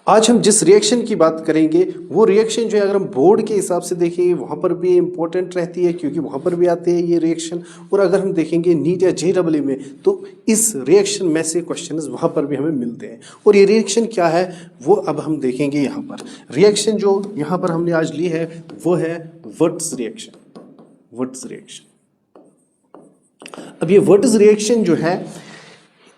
आज हम जिस रिएक्शन की बात करेंगे वो रिएक्शन जो है अगर हम बोर्ड के हिसाब से देखेंगे वहाँ पर भी इम्पोर्टेंट रहती है क्योंकि वहाँ पर भी आते हैं ये रिएक्शन। और अगर हम देखेंगे नीट या JEE में तो इस रिएक्शन में से क्वेश्चन वहाँ पर भी हमें मिलते हैं। और ये रिएक्शन क्या है वो अब हम देखेंगे। यहाँ पर रिएक्शन जो यहाँ पर हमने आज ली है वो है वर्ट्ज रिएक्शन। वर्ट्ज रिएक्शन, अब ये वर्ट्ज रिएक्शन जो है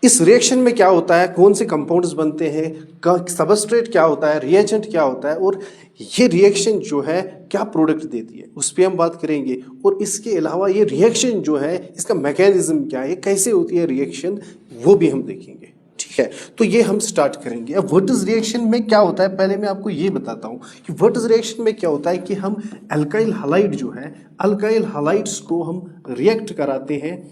इस रिएक्शन में क्या होता है, कौन से कंपाउंड्स बनते हैं, सबस्ट्रेट क्या होता है, रिएजेंट क्या होता है और ये रिएक्शन जो है क्या प्रोडक्ट देती है उस पर हम बात करेंगे। और इसके अलावा ये रिएक्शन जो है इसका मैकेनिज्म क्या है, कैसे होती है रिएक्शन, वो भी हम देखेंगे। ठीक है, तो ये हम स्टार्ट करेंगे। अब वर्ट्ज रिएक्शन में क्या होता है पहले मैं आपको ये बताता हूँ कि वर्ट्ज रिएक्शन में क्या होता है कि हम अल्काइल हैलाइड जो है अल्काइल हैलाइड्स को हम रिएक्ट कराते हैं।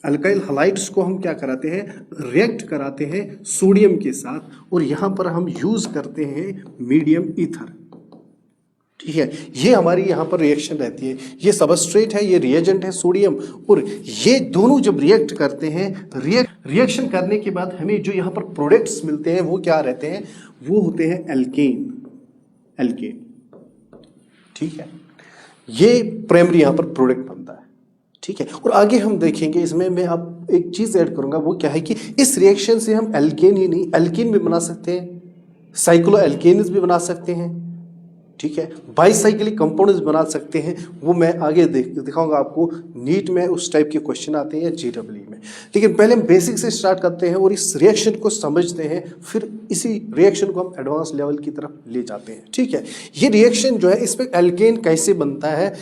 अल्काइल हैलाइड्स को हम क्या कराते हैं, रिएक्ट कराते हैं सोडियम के साथ और यहाँ पर हम यूज करते हैं मीडियम ईथर। ठीक है, ये हमारी यहाँ पर रिएक्शन रहती है। ये सबस्ट्रेट है, ये रिएजेंट है सोडियम, और ये दोनों जब रिएक्ट करते हैं रिएक्शन करने के बाद हमें जो यहाँ पर प्रोडक्ट्स मिलते हैं वो क्या रहते हैं, वो होते हैं एल्केन। एल्केन, ठीक है, ये प्राइमरी यहाँ पर प्रोडक्ट बनता है। ठीक है, और आगे हम देखेंगे इसमें मैं अब एक चीज ऐड करूंगा वो क्या है कि इस रिएक्शन से हम एल्केन ही नहीं एल्कीन भी बना सकते हैं, साइक्लो एल्केन्स भी बना सकते हैं। ठीक है, बाईसाइक्लिक कंपाउंड्स बना सकते हैं, वो मैं आगे दिखाऊंगा आपको। नीट में उस टाइप के क्वेश्चन आते हैं JEE में, लेकिन पहले हम बेसिक से स्टार्ट करते हैं और इस रिएक्शन को समझते हैं, फिर इसी रिएक्शन को हम एडवांस लेवल की तरफ ले जाते हैं। ठीक है, ये रिएक्शन जो है इसमें एल्केन कैसे बनता है,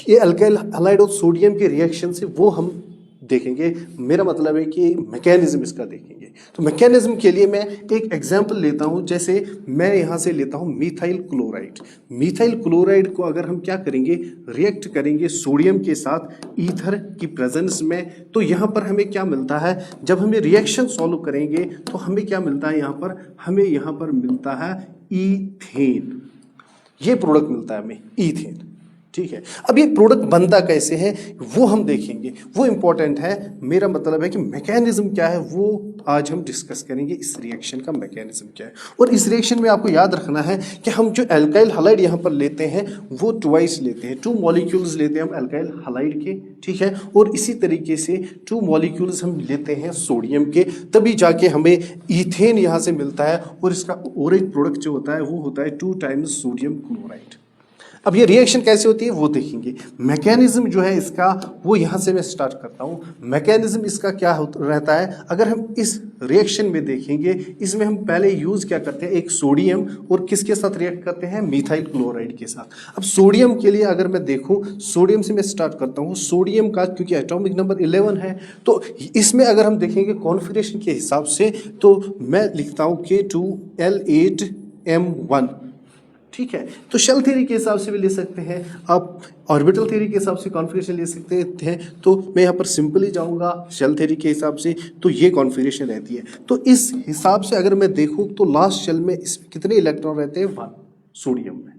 ये अल्काइल हैलाइड और सोडियम के रिएक्शन से वो हम देखेंगे। मेरा मतलब है कि मैकेनिज्म इसका देखेंगे। तो मैकेनिज्म के लिए मैं एक एग्जांपल लेता हूं, जैसे मैं यहां से लेता हूं मिथाइल क्लोराइड। मिथाइल क्लोराइड को अगर हम क्या करेंगे, रिएक्ट करेंगे सोडियम के साथ ईथर की प्रेजेंस में, तो यहां पर हमें क्या मिलता है, जब हमें रिएक्शन सॉल्व करेंगे तो हमें क्या मिलता है, हमें यहां पर मिलता है ईथेन। ये प्रोडक्ट मिलता है हमें ईथेन। ठीक है, अब ये प्रोडक्ट बनता कैसे है वो हम देखेंगे, वो इंपॉर्टेंट है। मेरा मतलब है कि मैकेनिज्म क्या है वो आज हम डिस्कस करेंगे, इस रिएक्शन का मैकेनिज्म क्या है। और इस रिएक्शन में आपको याद रखना है कि हम जो अल्काइल हैलाइड यहाँ पर लेते हैं वो ट्वाइस लेते हैं, 2 मॉलिक्यूल्स लेते हैं हम अल्काइल हैलाइड के। ठीक है, और इसी तरीके से 2 मॉलिक्यूल्स हम लेते हैं सोडियम के, तभी जाके हमें ईथेन यहाँ से मिलता है। और इसका और एक प्रोडक्ट जो होता है वो होता है 2 टाइम्स सोडियम क्लोराइड। अब ये रिएक्शन कैसे होती है वो देखेंगे। मैकेनिज्म जो है इसका वो यहाँ से मैं स्टार्ट करता हूँ। मैकेनिज्म इसका क्या रहता है, अगर हम इस रिएक्शन में देखेंगे, इसमें हम पहले यूज क्या करते हैं, एक सोडियम और किसके साथ रिएक्ट करते हैं, मिथाइल क्लोराइड के साथ। अब सोडियम के लिए अगर मैं देखूँ, सोडियम से मैं स्टार्ट करता हूँ। सोडियम का क्योंकि एटॉमिक नंबर 11 है तो इसमें अगर हम देखेंगे कॉन्फिगरेशन के हिसाब से तो मैं लिखता हूँ K2L8M1। ठीक है, तो शेल थ्योरी के हिसाब से भी ले सकते हैं आप, ऑर्बिटल थ्योरी के हिसाब से कॉन्फिगरेशन ले सकते हैं। तो मैं यहाँ पर सिंपली जाऊँगा शेल थ्योरी के हिसाब से, तो ये कॉन्फिगरेशन रहती है। तो इस हिसाब से अगर मैं देखूँ तो लास्ट शेल में इसमें कितने इलेक्ट्रॉन रहते हैं, 1 सोडियम में।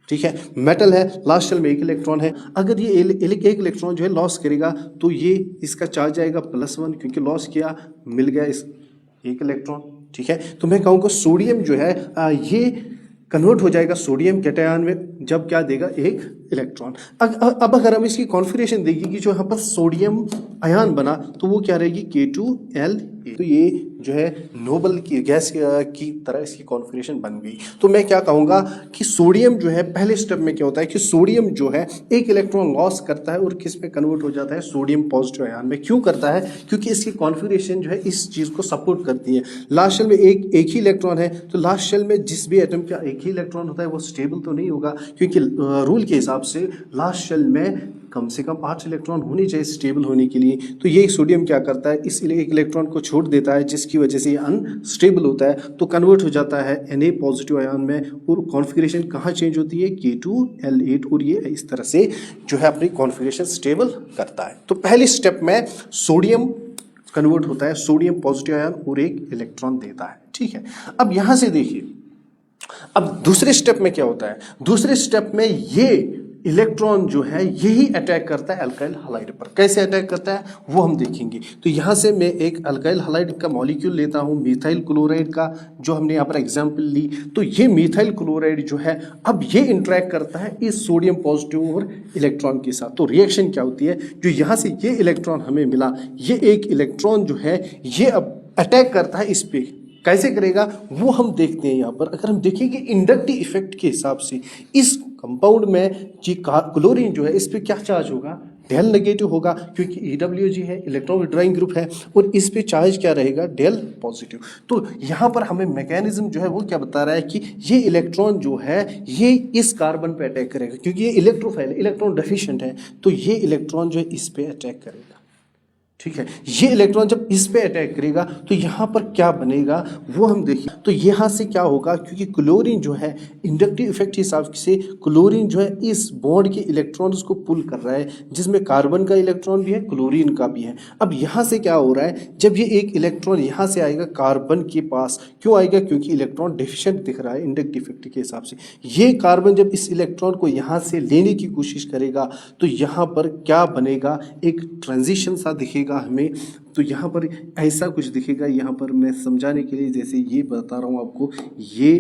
ठीक है, मेटल है, लास्ट शेल में 1 इलेक्ट्रॉन है। अगर ये 1 इलेक्ट्रॉन जो है लॉस करेगा तो ये इसका चार्ज आएगा +1, क्योंकि लॉस किया, मिल गया इस 1 इलेक्ट्रॉन। ठीक है, तो मैं कहूँगा सोडियम जो है ये कन्वर्ट हो जाएगा सोडियम कैटायन में, जब क्या देगा, 1 इलेक्ट्रॉन। अब अगर हम इसकी कॉन्फिगरेशन देखेंगे कि जो यहाँ पर सोडियम आयन बना तो वो क्या रहेगी, K2L8। तो ये जो है नोबल की गैस की तरह इसकी कॉन्फिगरेशन बन गई। तो मैं क्या कहूँगा कि सोडियम जो है पहले स्टेप में क्या होता है कि सोडियम जो है 1 इलेक्ट्रॉन लॉस करता है और किस में कन्वर्ट हो जाता है, सोडियम पॉजिटिव आयन में। क्यों करता है, क्योंकि इसकी कॉन्फिगरेशन जो है इस चीज़ को सपोर्ट करती है। लास्ट शेल में एक ही इलेक्ट्रॉन है, तो लास्ट शेल में जिस भी एटम का 1 ही इलेक्ट्रॉन होता है वो स्टेबल तो नहीं होगा, क्योंकि रूल के हिसाब से लास्ट शेल में कम से कम 8 इलेक्ट्रॉन होने चाहिए स्टेबल होने के लिए। तो ये सोडियम क्या करता है, इस 1 इलेक्ट्रॉन को छोड़ देता है, जिसकी वजह से ये अनस्टेबल होता है, तो कन्वर्ट हो जाता है Na पॉजिटिव आयन में। और कॉन्फ़िगरेशन कहाँ चेंज होती है, K2L8, और ये इस तरह से जो है अपनी कॉन्फ़िगरेशन स्टेबल करता है। तो पहली स्टेप में सोडियम कन्वर्ट होता है, सोडियम पॉजिटिव आयन और 1 इलेक्ट्रॉन देता है। ठीक है, अब यहाँ से देखिए, अब दूसरे स्टेप में क्या होता है, दूसरे स्टेप में ये इलेक्ट्रॉन जो है यही अटैक करता है अल्काइल हलाइड पर। कैसे अटैक करता है वो हम देखेंगे। तो यहाँ से मैं एक अल्काइल हलाइड का मॉलिक्यूल लेता हूँ, मिथाइल क्लोराइड का, जो हमने यहाँ पर एग्जाम्पल ली। तो ये मिथाइल क्लोराइड जो है अब ये इंटरेक्ट करता है इस सोडियम पॉजिटिव और इलेक्ट्रॉन के साथ। तो रिएक्शन क्या होती है, जो यहाँ से ये इलेक्ट्रॉन हमें मिला, ये एक इलेक्ट्रॉन जो है ये अब अटैक करता है इस पे। कैसे करेगा वो हम देखते हैं यहाँ पर। अगर हम देखेंगे इंडक्टिव इफेक्ट के हिसाब से इस कंपाउंड में जी क्लोरीन जो है इस पे क्या चार्ज होगा, डेल नेगेटिव होगा, क्योंकि EWG है, इलेक्ट्रॉन विड्रॉइंग ग्रुप है, और इस पे चार्ज क्या रहेगा, डेल पॉजिटिव। तो यहाँ पर हमें मैकेनिज्म जो है वो क्या बता रहा है कि ये इलेक्ट्रॉन जो है ये इस कार्बन पे अटैक करेगा, क्योंकि ये इलेक्ट्रोफाइल है, इलेक्ट्रॉन डेफिशिएंट है, तो ये इलेक्ट्रॉन जो है इस पे अटैक करेगा। ठीक है, ये इलेक्ट्रॉन जब इस पे अटैक करेगा तो यहाँ पर क्या बनेगा वो हम देखिए। तो यहाँ से क्या होगा, क्योंकि क्लोरीन जो है इंडक्टिव इफेक्ट के हिसाब से क्लोरीन जो है इस बॉन्ड के इलेक्ट्रॉन्स को पुल कर रहा है, जिसमें कार्बन का इलेक्ट्रॉन भी है, क्लोरीन का भी है। अब यहाँ से क्या हो रहा है, जब ये एक इलेक्ट्रॉन यहाँ से आएगा कार्बन के पास, क्यों आएगा, क्योंकि इलेक्ट्रॉन डेफिशिएंट दिख रहा है इंडक्टिव इफेक्ट के हिसाब से। ये कार्बन जब इस इलेक्ट्रॉन को यहाँ से लेने की कोशिश करेगा तो यहाँ पर क्या बनेगा, एक ट्रांजिशन सा दिखेगा हमें। तो यहाँ पर ऐसा कुछ दिखेगा, यहाँ पर मैं समझाने के लिए जैसे ये बता रहा हूँ आपको, ये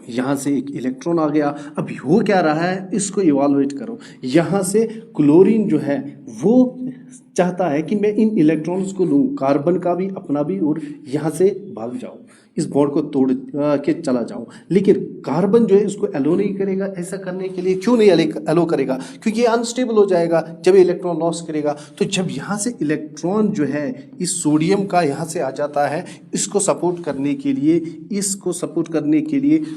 यहाँ से एक इलेक्ट्रॉन आ गया। अब हो क्या रहा है, इसको इवाल्युएट करो। यहाँ से क्लोरीन जो है वो चाहता है कि मैं इन इलेक्ट्रॉन्स को लूँ, कार्बन का भी अपना भी, और यहाँ से भाग जाऊँ, इस बॉन्ड को तोड़ के चला जाऊं। लेकिन कार्बन जो है इसको एलो नहीं करेगा। ऐसा करने के लिए क्यों नहीं एलो करेगा, क्योंकि ये अनस्टेबल हो जाएगा जब इलेक्ट्रॉन लॉस करेगा। तो जब यहाँ से इलेक्ट्रॉन जो है इस सोडियम का यहाँ से आ जाता है इसको सपोर्ट करने के लिए,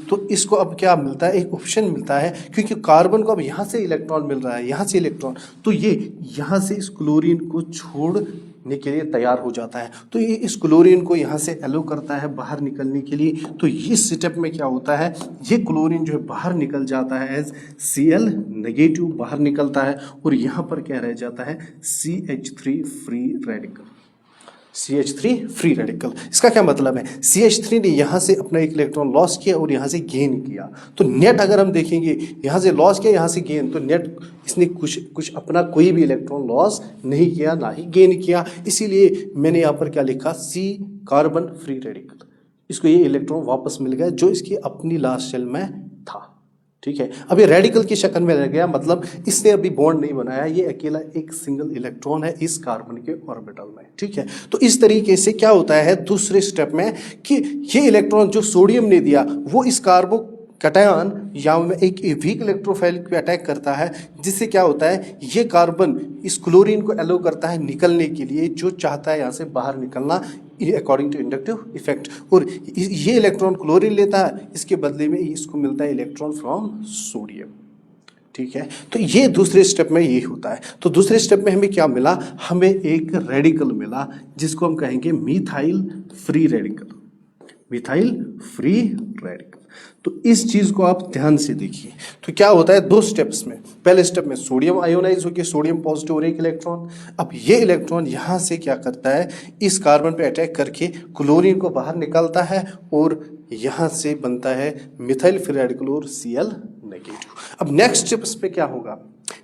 तो इसको अब क्या मिलता है, एक ऑप्शन मिलता है, क्योंकि कार्बन को अब यहाँ से इलेक्ट्रॉन मिल रहा है, यहाँ से इलेक्ट्रॉन, तो ये यहाँ से इस क्लोरीन को छोड़ने के लिए तैयार हो जाता है। तो ये इस क्लोरीन को यहाँ से एलो करता है बाहर निकलने के लिए। तो इस स्टेप में क्या होता है, ये क्लोरीन जो है बाहर निकल जाता है एज Cl नेगेटिव बाहर निकलता है, और यहाँ पर क्या रह जाता है, CH3 free radical. CH3 free radical, इसका क्या मतलब है, CH3 ने यहाँ से अपना एक इलेक्ट्रॉन लॉस किया और यहाँ से गेन किया। तो नेट अगर हम देखेंगे, यहाँ से लॉस किया, यहाँ से गेन, तो नेट इसने कुछ अपना कोई भी इलेक्ट्रॉन लॉस नहीं किया, ना ही गेन किया। इसीलिए मैंने यहाँ पर क्या लिखा, C कार्बन फ्री रेडिकल। इसको ये इलेक्ट्रॉन वापस मिल गया जो इसकी अपनी लास्ट शेल में था। ठीक है, अब ये रेडिकल की शक्ल में रह गया, मतलब इसने अभी बॉन्ड नहीं बनाया, ये अकेला एक सिंगल इलेक्ट्रॉन है इस कार्बन के ऑर्बिटल में। ठीक है, तो इस तरीके से क्या होता है दूसरे स्टेप में कि ये इलेक्ट्रॉन जो सोडियम ने दिया वो इस कार्बो कटायन या एक वीक इलेक्ट्रोफाइल पे अटैक करता है, जिससे क्या होता है, ये कार्बन इस क्लोरीन को एलो करता है निकलने के लिए, जो चाहता है यहाँ से बाहर निकलना अकॉर्डिंग टू इंडक्टिव इफेक्ट, और ये इलेक्ट्रॉन क्लोरीन लेता है, इसके बदले में इसको मिलता है इलेक्ट्रॉन फ्रॉम सोडियम। ठीक है, तो ये दूसरे स्टेप में ये होता है। तो दूसरे स्टेप में हमें क्या मिला, हमें एक रेडिकल मिला जिसको हम कहेंगे methyl free radical, methyl free radical. तो इस चीज को आप ध्यान से देखिए। तो क्या होता है दो स्टेप्स में, पहले स्टेप में सोडियम आयोनाइज होकर सोडियम पॉजिटिव और एक इलेक्ट्रॉन, अब ये इलेक्ट्रॉन यहाँ से क्या करता है, इस कार्बन पे अटैक करके क्लोरीन को बाहर निकालता है और यहाँ से बनता है मिथाइल फ्री रेडिकल और Cl नेगेटिव। अब नेक्स्ट स्टेप्स पे क्या होगा,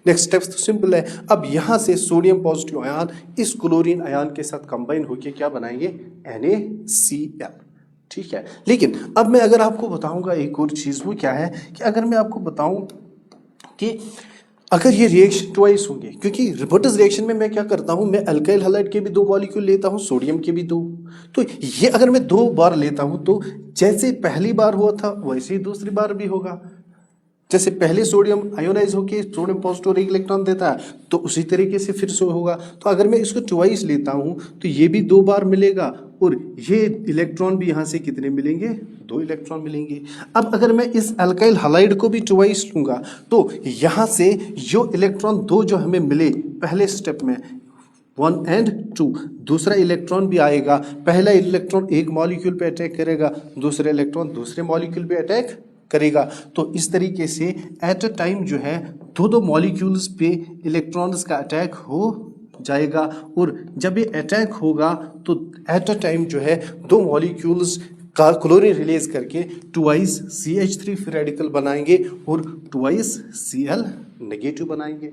नेक्स्ट स्टेप्स तो सिंपल है। अब यहाँ से सोडियम पॉजिटिव आयन इस क्लोरीन आयन के साथ कंबाइन होकर क्या बनाएंगे, NaCl। ठीक है, लेकिन अब मैं अगर आपको बताऊंगा एक और चीज, वो क्या है कि अगर मैं आपको बताऊं कि अगर ये रिएक्शन ट्वाइस होंगे, क्योंकि रिवर्स रिएक्शन में मैं क्या करता हूं, मैं अल्काइल हैलाइड के भी 2 मॉलिक्यूल लेता हूं, सोडियम के भी 2, तो ये अगर मैं 2 बार लेता हूं तो जैसे पहली बार हुआ था वैसे ही दूसरी बार भी होगा। जैसे पहले सोडियम आयोनाइज होके सोडियम पॉजिटिव एक इलेक्ट्रॉन देता है, तो उसी तरीके से फिर से होगा। तो अगर मैं इसको ट्वाइस लेता हूं तो ये भी 2 बार मिलेगा, और ये इलेक्ट्रॉन भी यहाँ से कितने मिलेंगे, 2 इलेक्ट्रॉन मिलेंगे। अब अगर मैं इस अल्काइल हैलाइड को भी ट्वाइस लूंगा तो यहाँ से जो इलेक्ट्रॉन 2 जो हमें मिले पहले स्टेप में 1 और 2, दूसरा इलेक्ट्रॉन भी आएगा। पहला इलेक्ट्रॉन एक मॉलिक्यूल पे अटैक करेगा, दूसरा इलेक्ट्रॉन दूसरे मॉलिक्यूल पे अटैक करेगा। तो इस तरीके से एट अ टाइम जो है 2 मॉलिक्यूल्स पे इलेक्ट्रॉन्स का अटैक हो जाएगा, और जब ये अटैक होगा तो एट अ टाइम जो है 2 मॉलिक्यूल्स क्लोरीन रिलीज करके ट्वाइस CH3 फ्री रेडिकल बनाएंगे और ट्वाइस Cl नेगेटिव बनाएंगे।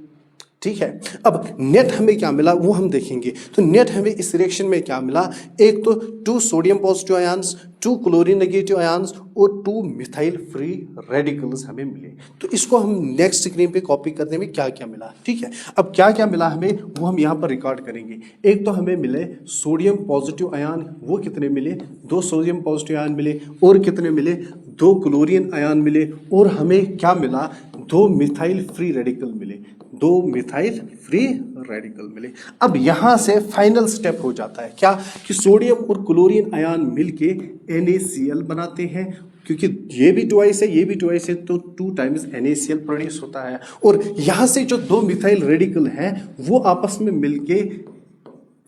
ठीक है, अब नेट हमें क्या मिला वो हम देखेंगे। तो नेट हमें इस रिएक्शन में क्या मिला, एक तो 2 sodium positive ions, 2 chlorine negative ions और 2 मिथाइल फ्री रेडिकल्स हमें मिले। तो इसको हम नेक्स्ट स्क्रीन पे कॉपी करने में क्या क्या मिला। ठीक है, अब क्या क्या मिला हमें वो हम यहाँ पर रिकॉर्ड करेंगे। एक तो हमें मिले सोडियम पॉजिटिव आयन, वो कितने मिले, 2 सोडियम पॉजिटिव आयन मिले। और कितने मिले, 2 क्लोरीन आयन मिले। और हमें क्या मिला, 2 मिथाइल फ्री रेडिकल मिले, 2 मिथाइल फ्री रेडिकल मिले। अब यहां से फाइनल स्टेप हो जाता है क्या, कि सोडियम और क्लोरीन आयन मिलके NaCl बनाते हैं। क्योंकि ये भी ट्वाइस है, ये भी ट्वाइस है, तो 2 टाइम्स NaCl प्रोड्यूस होता है। और यहां से जो 2 मिथाइल रेडिकल हैं वो आपस में मिलके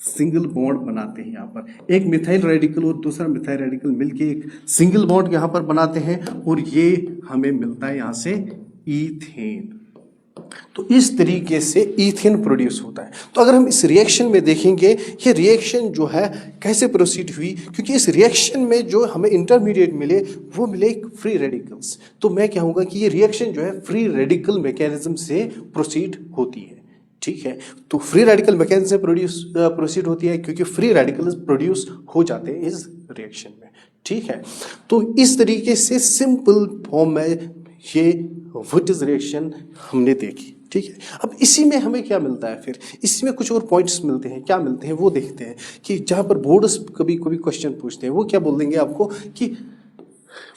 सिंगल बॉन्ड बनाते हैं। यहाँ पर एक मिथाइल रेडिकल और दूसरा मिथाइल रेडिकल मिलके एक सिंगल बॉन्ड यहाँ पर बनाते हैं और ये हमें मिलता है यहाँ से ईथेन। तो इस तरीके से ईथेन प्रोड्यूस होता है। तो अगर हम इस रिएक्शन में देखेंगे ये रिएक्शन जो है कैसे प्रोसीड हुई, क्योंकि इस रिएक्शन में जो हमें इंटरमीडिएट मिले वो मिले प्री रेडिकल्स। तो मैं कहूँगा कि ये रिएक्शन जो है फ्री रेडिकल मैकेनिज्म से प्रोसीड होती है। ठीक है, तो फ्री रेडिकल मैकेनिज्म से प्रोसीड होती है क्योंकि फ्री रेडिकल्स प्रोड्यूस हो जाते हैं इस रिएक्शन में। ठीक है, तो इस तरीके से सिंपल फॉर्म में ये विटिज रिएक्शन हमने देखी। ठीक है, अब इसी में हमें क्या मिलता है, फिर इसी में कुछ और पॉइंट्स मिलते हैं। क्या मिलते हैं वो देखते हैं कि जहाँ पर बोर्ड्स कभी कभी क्वेश्चन पूछते हैं वो क्या बोल देंगे आपको कि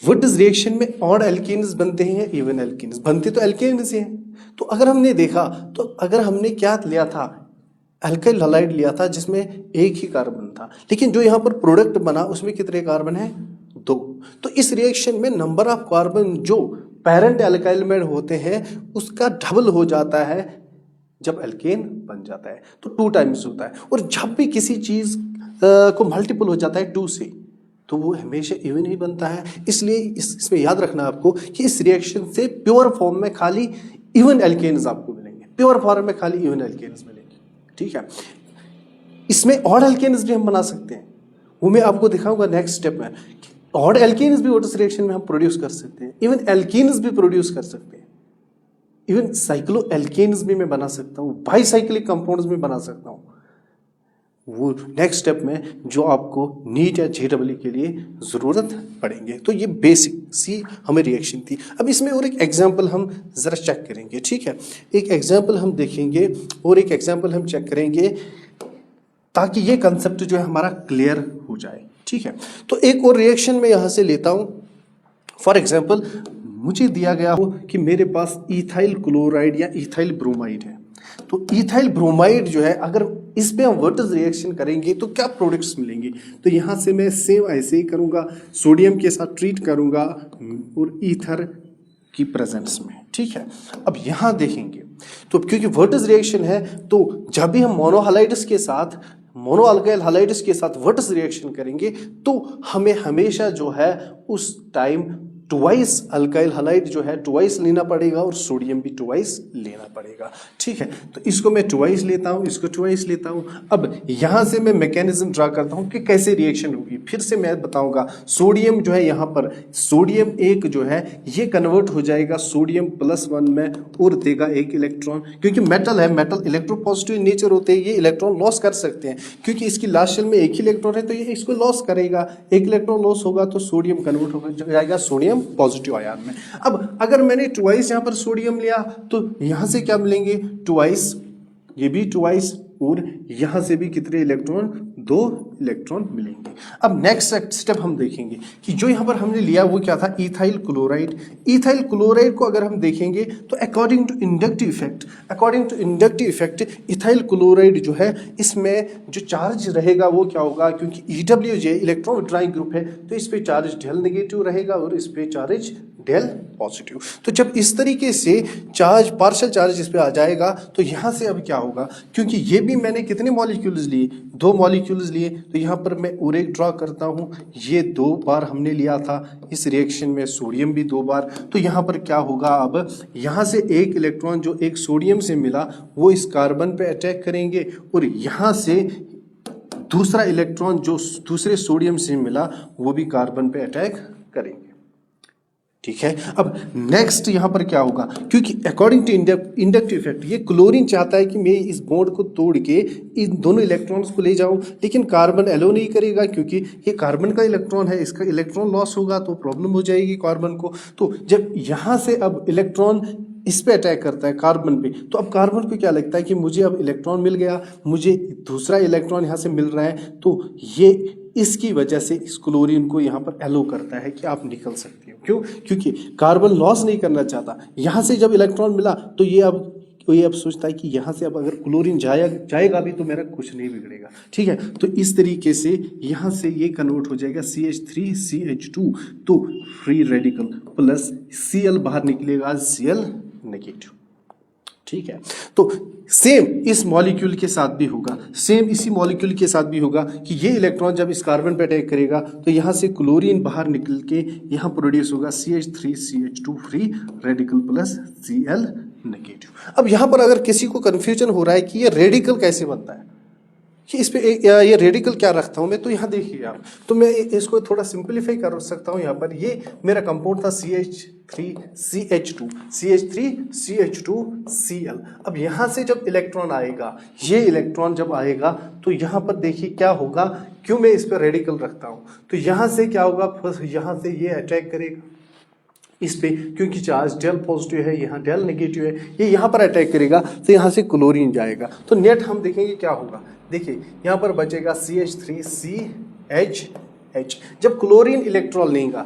विटिज रिएक्शन में ऑड एल्केन्स बनते हैं या इवन एल्केन्स बनते, तो एल्केन्स ही हैं। तो अगर हमने देखा तो अगर हमने क्या लिया था, अल्काइल हैलाइड लिया था जिसमें एक ही कार्बन था, लेकिन जो यहाँ पर प्रोडक्ट बना उसमें कितने कार्बन है, 2। तो इस रिएक्शन में नंबर ऑफ कार्बन जो पेरेंट अल्काइल में होते हैं उसका डबल हो जाता है जब एल्केन बन जाता है, तो 2 टाइम्स होता है। और जब भी किसी चीज को मल्टीपल हो जाता है 2 से तो वो हमेशा इवन ही बनता है। इसलिए इसमें याद रखना आपको कि इस रिएक्शन से प्योर फॉर्म में खाली इवन एल्केन्स आपको मिलेंगे, प्योर फॉर्म में खाली इवन एल्केन्स मिलेंगे। ठीक है, इसमें ऑड एल्केन्स भी हम बना सकते हैं, वो मैं आपको दिखाऊंगा नेक्स्ट स्टेप में। ऑड एल्केन्स भी इस रिएक्शन में हम प्रोड्यूस कर सकते हैं, इवन एल्केन्स भी प्रोड्यूस कर सकते हैं, इवन साइक्लो एल्केन्स भी मैं बना सकता हूँ, बाईसाइक्लिक कंपाउंड्स भी बना सकता हूँ। वो नेक्स्ट स्टेप में जो आपको नीट या JEE के लिए ज़रूरत पड़ेंगे। तो ये बेसिक सी हमें रिएक्शन थी। अब इसमें और एक एग्जांपल हम ज़रा चेक करेंगे। ठीक है, एक एग्जांपल हम देखेंगे और एक एग्जांपल हम चेक करेंगे ताकि ये कंसेप्ट जो है हमारा क्लियर हो जाए। ठीक है, तो एक और रिएक्शन में यहाँ से लेता हूँ। फॉर एग्जाम्पल मुझे दिया गया हो कि मेरे पास इथाइल क्लोराइड या इथाइल ब्रोमाइड है। तो इथाइल ब्रोमाइड जो है अगर इस पे हम विटिज रिएक्शन करेंगे तो क्या प्रोडक्ट्स मिलेंगे। तो यहाँ से मैं सेम ऐसे ही करूँगा, सोडियम के साथ ट्रीट करूँगा और ईथर की प्रेजेंस में। ठीक है, अब यहाँ देखेंगे तो क्योंकि विटिज रिएक्शन है तो जब भी हम मोनोहालाइड्स के साथ मोनो अल्काइल हैलाइड्स के साथ विटिज रिएक्शन करेंगे तो हमें हमेशा जो है उस टाइम ट्वाइस अल्काइल हैलाइड जो है ट्वाइस लेना पड़ेगा और सोडियम भी ट्वाइस लेना पड़ेगा। ठीक है, तो इसको मैं ट्वाइस लेता हूँ, इसको ट्वाइस लेता हूँ। अब यहाँ से मैं मैकेनिज्म ड्रा करता हूँ कि कैसे रिएक्शन होगी। फिर से मैं बताऊंगा, सोडियम जो है यहाँ पर सोडियम एक जो है ये कन्वर्ट हो जाएगा सोडियम +1 में और देगा 1 इलेक्ट्रॉन। क्योंकि मेटल है, मेटल इलेक्ट्रोपॉजिटिव नेचर होते हैं, ये इलेक्ट्रॉन लॉस कर सकते हैं। क्योंकि इसकी लास्ट शेल में एक ही इलेक्ट्रॉन है तो ये इसको लॉस करेगा, 1 इलेक्ट्रॉन लॉस होगा तो सोडियम कन्वर्ट हो जाएगा सोडियम पॉजिटिव आयन में। अब अगर मैंने ट्वाइस यहाँ पर सोडियम लिया तो यहाँ से क्या मिलेंगे, ट्वाइस, ये भी ट्वाइस और यहाँ से भी कितने इलेक्ट्रॉन, 2 इलेक्ट्रॉन मिलेंगे। अब नेक्स्ट स्टेप हम देखेंगे कि जो यहाँ पर हमने लिया वो क्या था, इथाइल क्लोराइड। इथाइल क्लोराइड को अगर हम देखेंगे तो according to inductive effect ethyl chloride जो है इसमें जो चार्ज रहेगा वो क्या होगा, क्योंकि EW जो इलेक्ट्रॉन विड्रॉइंग ग्रुप है तो इस पे चार्ज डेल नेगेटिव रहेगा और इस पे चार्ज डेल पॉजिटिव। तो जब इस तरीके से चार्ज पार्शियल चार्ज इस पे आ जाएगा तो यहाँ से अब क्या होगा, क्योंकि ये भी मैंने कितने मॉलिक्यूल्स लिए, 2 मॉलिक्यूल्स लिए, तो यहाँ पर मैं और एक ड्रॉ करता हूँ। ये 2 बार हमने लिया था इस रिएक्शन में, सोडियम भी 2 बार। तो यहाँ पर क्या होगा, अब यहाँ से 1 इलेक्ट्रॉन जो एक सोडियम से मिला वो इस कार्बन पे अटैक करेंगे और यहाँ से दूसरा इलेक्ट्रॉन जो दूसरे सोडियम से मिला वो भी कार्बन पे अटैक करेंगे। ठीक है, अब नेक्स्ट यहां पर क्या होगा, क्योंकि अकॉर्डिंग टू इंडक्टिव इफेक्ट ये क्लोरीन चाहता है कि मैं इस बॉन्ड को तोड़ के इन दोनों इलेक्ट्रॉन्स को ले जाऊं, लेकिन कार्बन एलो नहीं करेगा क्योंकि ये कार्बन का इलेक्ट्रॉन है, इसका इलेक्ट्रॉन लॉस होगा तो प्रॉब्लम हो जाएगी कार्बन को। तो जब यहां से अब इलेक्ट्रॉन इस पे अटैक करता है कार्बन पे, तो अब कार्बन को क्या लगता है कि मुझे अब इलेक्ट्रॉन मिल गया, मुझे दूसरा इलेक्ट्रॉन यहाँ से मिल रहा है, तो ये इसकी वजह से इस क्लोरीन को यहाँ पर एलो करता है कि आप निकल सकते हो। क्यों? क्योंकि कार्बन लॉस नहीं करना चाहता। यहाँ से जब इलेक्ट्रॉन मिला तो ये अब सोचता है कि यहाँ से अब अगर क्लोरीन जाएगा भी तो मेरा कुछ नहीं बिगड़ेगा। ठीक है, तो इस तरीके से यहाँ से ये कन्वर्ट हो जाएगा CH3CH2 तो फ्री रेडिकल प्लस Cl बाहर निकलेगा Cl नेगेटिव। ठीक है, तो सेम इस मॉलिक्यूल के साथ भी होगा, सेम इसी मॉलिक्यूल के साथ भी होगा कि ये इलेक्ट्रॉन जब इस कार्बन पे अटैक करेगा तो यहाँ से क्लोरीन बाहर निकल के यहाँ प्रोड्यूस होगा CH3CH2 free radical plus Cl negative. अब यहाँ पर अगर किसी को कंफ्यूजन हो रहा है कि ये रेडिकल कैसे बनता है, कि इस पे ये रेडिकल क्या रखता हूँ मैं, तो यहाँ देखिए आप, तो मैं इसको थोड़ा सिंपलीफाई कर सकता हूँ। यहाँ पर ये मेरा कंपाउंड था CH3CH2Cl। अब यहाँ से जब इलेक्ट्रॉन आएगा, ये इलेक्ट्रॉन जब आएगा तो यहाँ पर देखिए क्या होगा, क्यों मैं इस पर रेडिकल रखता हूँ, तो यहाँ से क्या होगा, फर्स्ट यहाँ से ये अटैक करेगा इस पे, क्योंकि चार्ज डेल पॉजिटिव है, यहाँ डेल नेगेटिव है, ये यहाँ पर अटैक करेगा तो यहाँ से क्लोरीन जाएगा, तो नेट हम देखेंगे क्या होगा। देखिए यहाँ पर बचेगा CH3CHH। जब क्लोरीन इलेक्ट्रॉन लेगा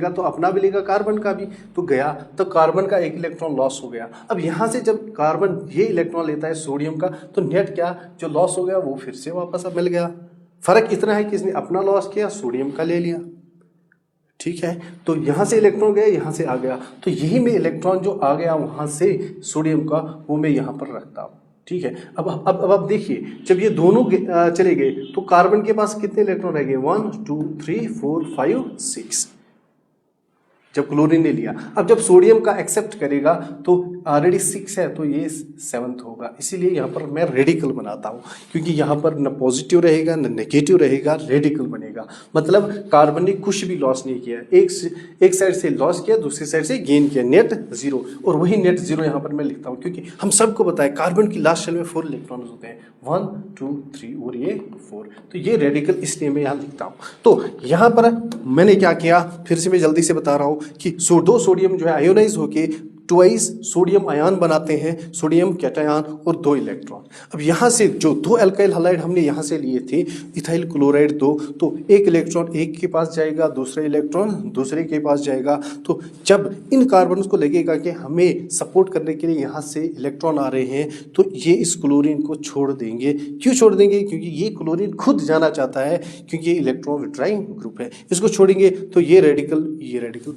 तो अपना भी लेगा, कार्बन का भी, तो गया, तो कार्बन का एक इलेक्ट्रॉन लॉस हो गया। अब यहाँ से जब कार्बन ये इलेक्ट्रॉन लेता है सोडियम का, तो नेट क्या, जो लॉस हो गया वो फिर से वापस अब मिल गया। फर्क इतना है कि इसने अपना लॉस किया, सोडियम का ले लिया। ठीक है, तो यहाँ से इलेक्ट्रॉन गया, यहाँ से आ गया, तो यही में इलेक्ट्रॉन जो आ गया वहाँ से सोडियम का, वो मैं यहाँ पर रखता हूँ। ठीक है, अब देखिए, जब ये दोनों चले गए तो कार्बन के पास कितने इलेक्ट्रॉन रह गए, 1 2 3 4 5 6, जब क्लोरीन ने लिया। अब जब सोडियम का एक्सेप्ट करेगा तो ऑलरेडी 6 है, तो ये 7th होगा, इसीलिए यहाँ पर मैं रेडिकल बनाता हूँ, क्योंकि यहाँ पर न पॉजिटिव रहेगा न नेगेटिव रहेगा, रेडिकल बनेगा। मतलब कार्बन ने कुछ भी लॉस नहीं किया, एक साइड से लॉस किया, दूसरी साइड से गेन किया, नेट 0, और वही नेट 0 यहाँ पर मैं लिखता हूँ, क्योंकि हम सबको पता है कार्बन की लास्ट शेल में 4 इलेक्ट्रॉन होते हैं, 1 2 3 और ये 4, तो ये रेडिकल इसलिए मैं यहाँ लिखता हूँ। तो यहाँ पर मैंने क्या किया, फिर से मैं जल्दी से बता रहा हूँ कि दो सोडियम जो है आयोनाइज होके ट्वाइस सोडियम आयन बनाते हैं, सोडियम कैटायन और 2 इलेक्ट्रॉन। अब यहाँ से जो 2 अल्काइल हैलाइड हमने यहाँ से लिए थे, इथाइल क्लोराइड 2, तो एक इलेक्ट्रॉन एक के पास जाएगा, दूसरा इलेक्ट्रॉन दूसरे के पास जाएगा। तो जब इन कार्बन को लगेगा कि हमें सपोर्ट करने के लिए यहाँ से इलेक्ट्रॉन आ रहे हैं, तो ये इस क्लोरीन को छोड़ देंगे। क्यों छोड़ देंगे? क्योंकि ये क्लोरीन खुद जाना चाहता है, क्योंकि ये इलेक्ट्रॉन विड्राइंग ग्रुप है। इसको छोड़ेंगे तो ये रेडिकल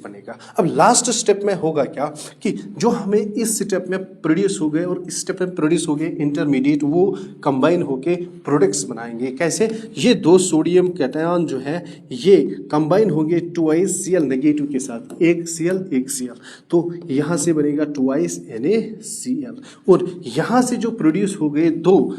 बनेगा। अब लास्ट स्टेप में होगा क्या कि जो हमें इस स्टेप में प्रोड्यूस हो गए और इस स्टेप में प्रोड्यूस हो गए इंटरमीडिएट, वो कंबाइन होके प्रोडक्ट्स बनाएंगे। कैसे? ये 2 सोडियम कैटायन जो है ये कंबाइन होंगे ट्वाइस Cl नेगेटिव के साथ, एक Cl एक Cl, तो यहाँ से बनेगा ट्वाइस NaCl, और यहाँ से जो प्रोड्यूस हो गए 2